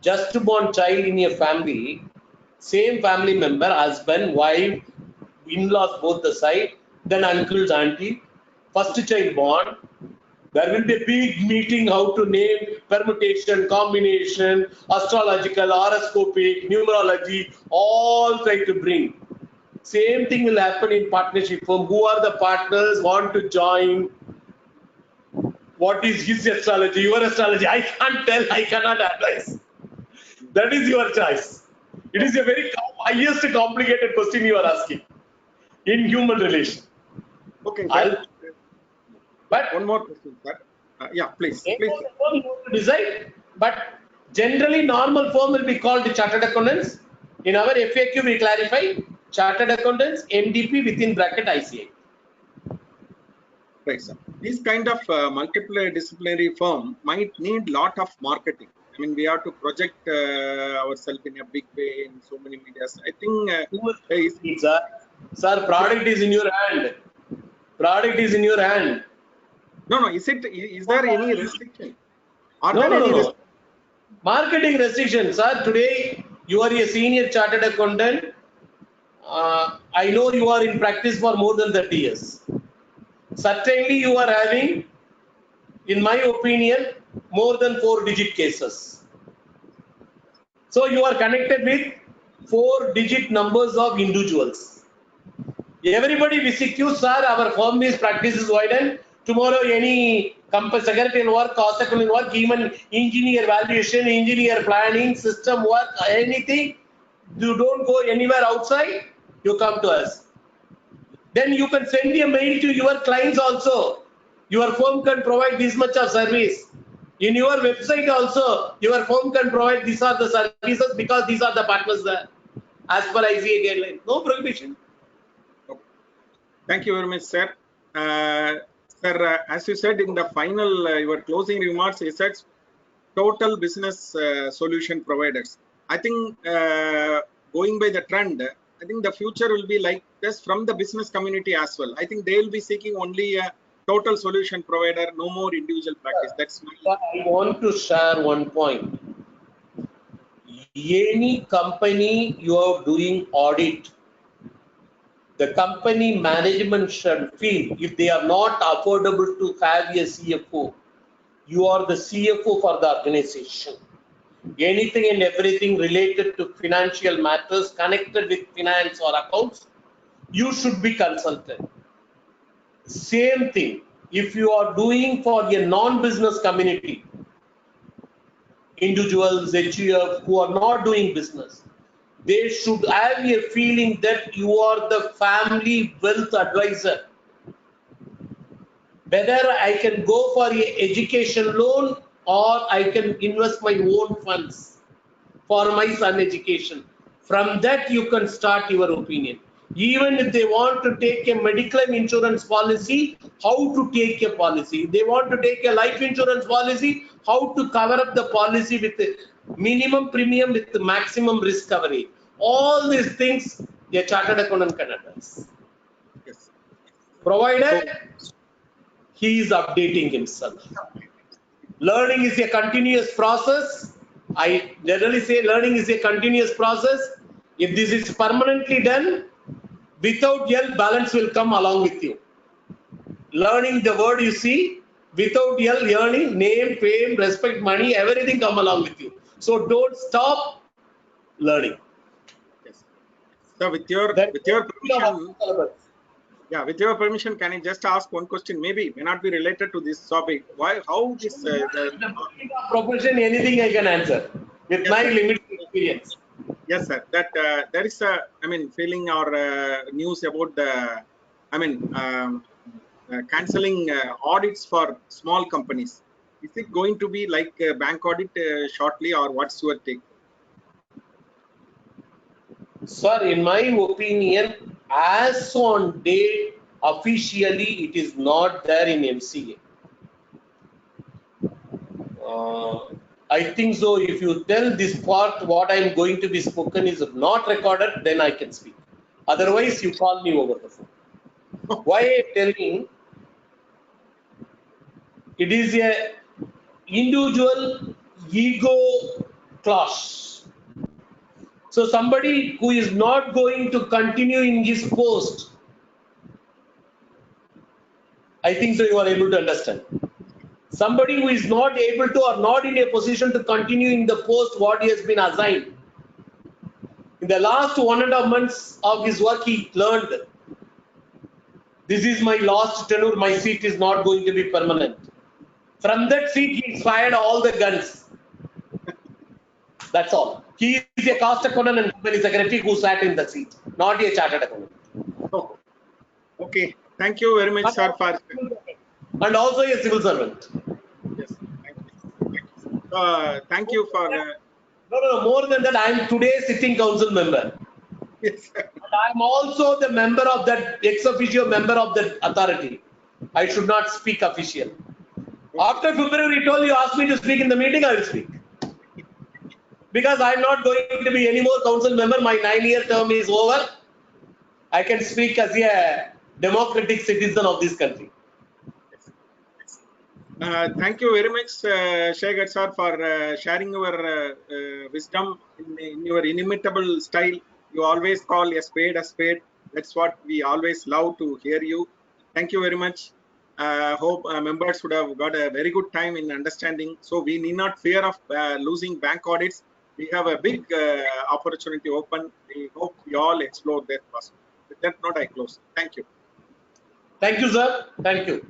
Just born child in your family, same family member, husband, wife, in-laws both the side, then uncles, auntie, first child born. There will be a big meeting how to name permutation, combination, astrological, horoscopic, numerology, all try to bring. Same thing will happen in partnership firm. Who are the partners want to join? What is his astrology, your astrology? I can't tell, I cannot advise. That is your choice. It is a very highest complicated question you are asking in human relation. okay, I'll, sir. but One more question, sir. Yeah, please, please. you want to decide. But generally, normal form will be called the chartered accountants. In our FAQ, we clarify chartered accountants, MDP within bracket ICA. Right, sir. This kind of multidisciplinary firm might need lot of marketing. I mean, we have to project ourselves in a big way in so many medias. I think Sir, product is in your hand. Product is in your hand. no. Is there any restriction? Are No, there no, no, any no. Marketing restrictions, sir. Today, you are a senior chartered accountant. I know you are in practice for more than 30 years. Certainly, you are having, in my opinion, more than 4-digit cases. So, you are connected with 4-digit numbers of individuals. Everybody visit you, sir. Our firm is practices widened. Tomorrow, any secretarial work, cost accounting work, even engineer valuation, engineer planning, system work, anything, you don't go anywhere outside, you come to us. Then you can send a mail to your clients also. Your firm can provide this much of service. In your website also, your firm can provide these are the services because these are the partners there. As per ICA guideline, no prohibition. Thank you very much, sir. Sir, as you said in the final, your closing remarks, you said total business solution providers. I think going by the trend, I think the future will be like this from the business community as well. I think they will be seeking only a total solution provider, no more individual practice. That's my... I want to share one point. Any company you are doing audit, the company management should feel if they are not affordable to have a CFO, you are the CFO for the organization. Anything and everything related to financial matters connected with finance or accounts, you should be consulted. Same thing, if you are doing for a non-business community, individuals, HUF who are not doing business, they should have a feeling that you are the family wealth advisor. Whether I can go for an education loan or I can invest my own funds for my son education. From that you can start your opinion. Even if they want to take a medical insurance policy, how to take a policy. If they want to take a life insurance policy, how to cover up the policy with the minimum premium with the maximum risk coverage. All these things a chartered accountant can address. Yes. Provided he is updating himself. Learning is a continuous process. I generally say learning is a continuous process. If this is permanently done, without L, balance will come along with you. Learning the word you see, without L, learning, name, fame, respect, money, everything come along with you. So don't stop learning. Yes. So with your permission, yeah, with your permission, can I just ask one question? Maybe may not be related to this topic. Why? How this? The profession, anything I can answer with my limited experience. Yes, sir. That there is a, I mean, feeling or news about the, I mean, cancelling audits for small companies. Is it going to be like a bank audit shortly, or what's your take? Sir, in my opinion, as on date, officially it is not there in MCA. I think so. If you tell this part, what I am going to be spoken is not recorded, then I can speak. Otherwise, you call me over the phone. Why I am telling? It is a individual ego clash. So somebody who is not going to continue in his post, I think so you are able to understand. Somebody who is not able to or not in a position to continue in the post what he has been assigned. In the last 1.5 months of his work, he learned, this is my last tenure, my seat is not going to be permanent. From that seat, he fired all the guns. That's all. He is a cost accountant and company secretary who sat in the seat, not a chartered accountant. Oh, okay. Thank you very much, sir, for And also a civil servant. yes. Thank you. Thank you for No, more than that, I am today sitting council member. yes. And I am also the member of that, ex officio member of that authority. I should not speak official. After February 12, you ask me to speak in the meeting, I will speak. Because I am not going to be any more council member. My 9-year term is over. I can speak as a democratic citizen of this country. Thank you very much, Shekhar sir, for sharing your wisdom in your inimitable style. You always call a spade a spade. That's what we always love to hear you. Thank you very much. Hope members would have got a very good time in understanding. So we need not fear of losing bank audits. We have a big opportunity open. We hope we all explore that possibility. With that note, I close. Thank you. Thank you, sir. Thank you.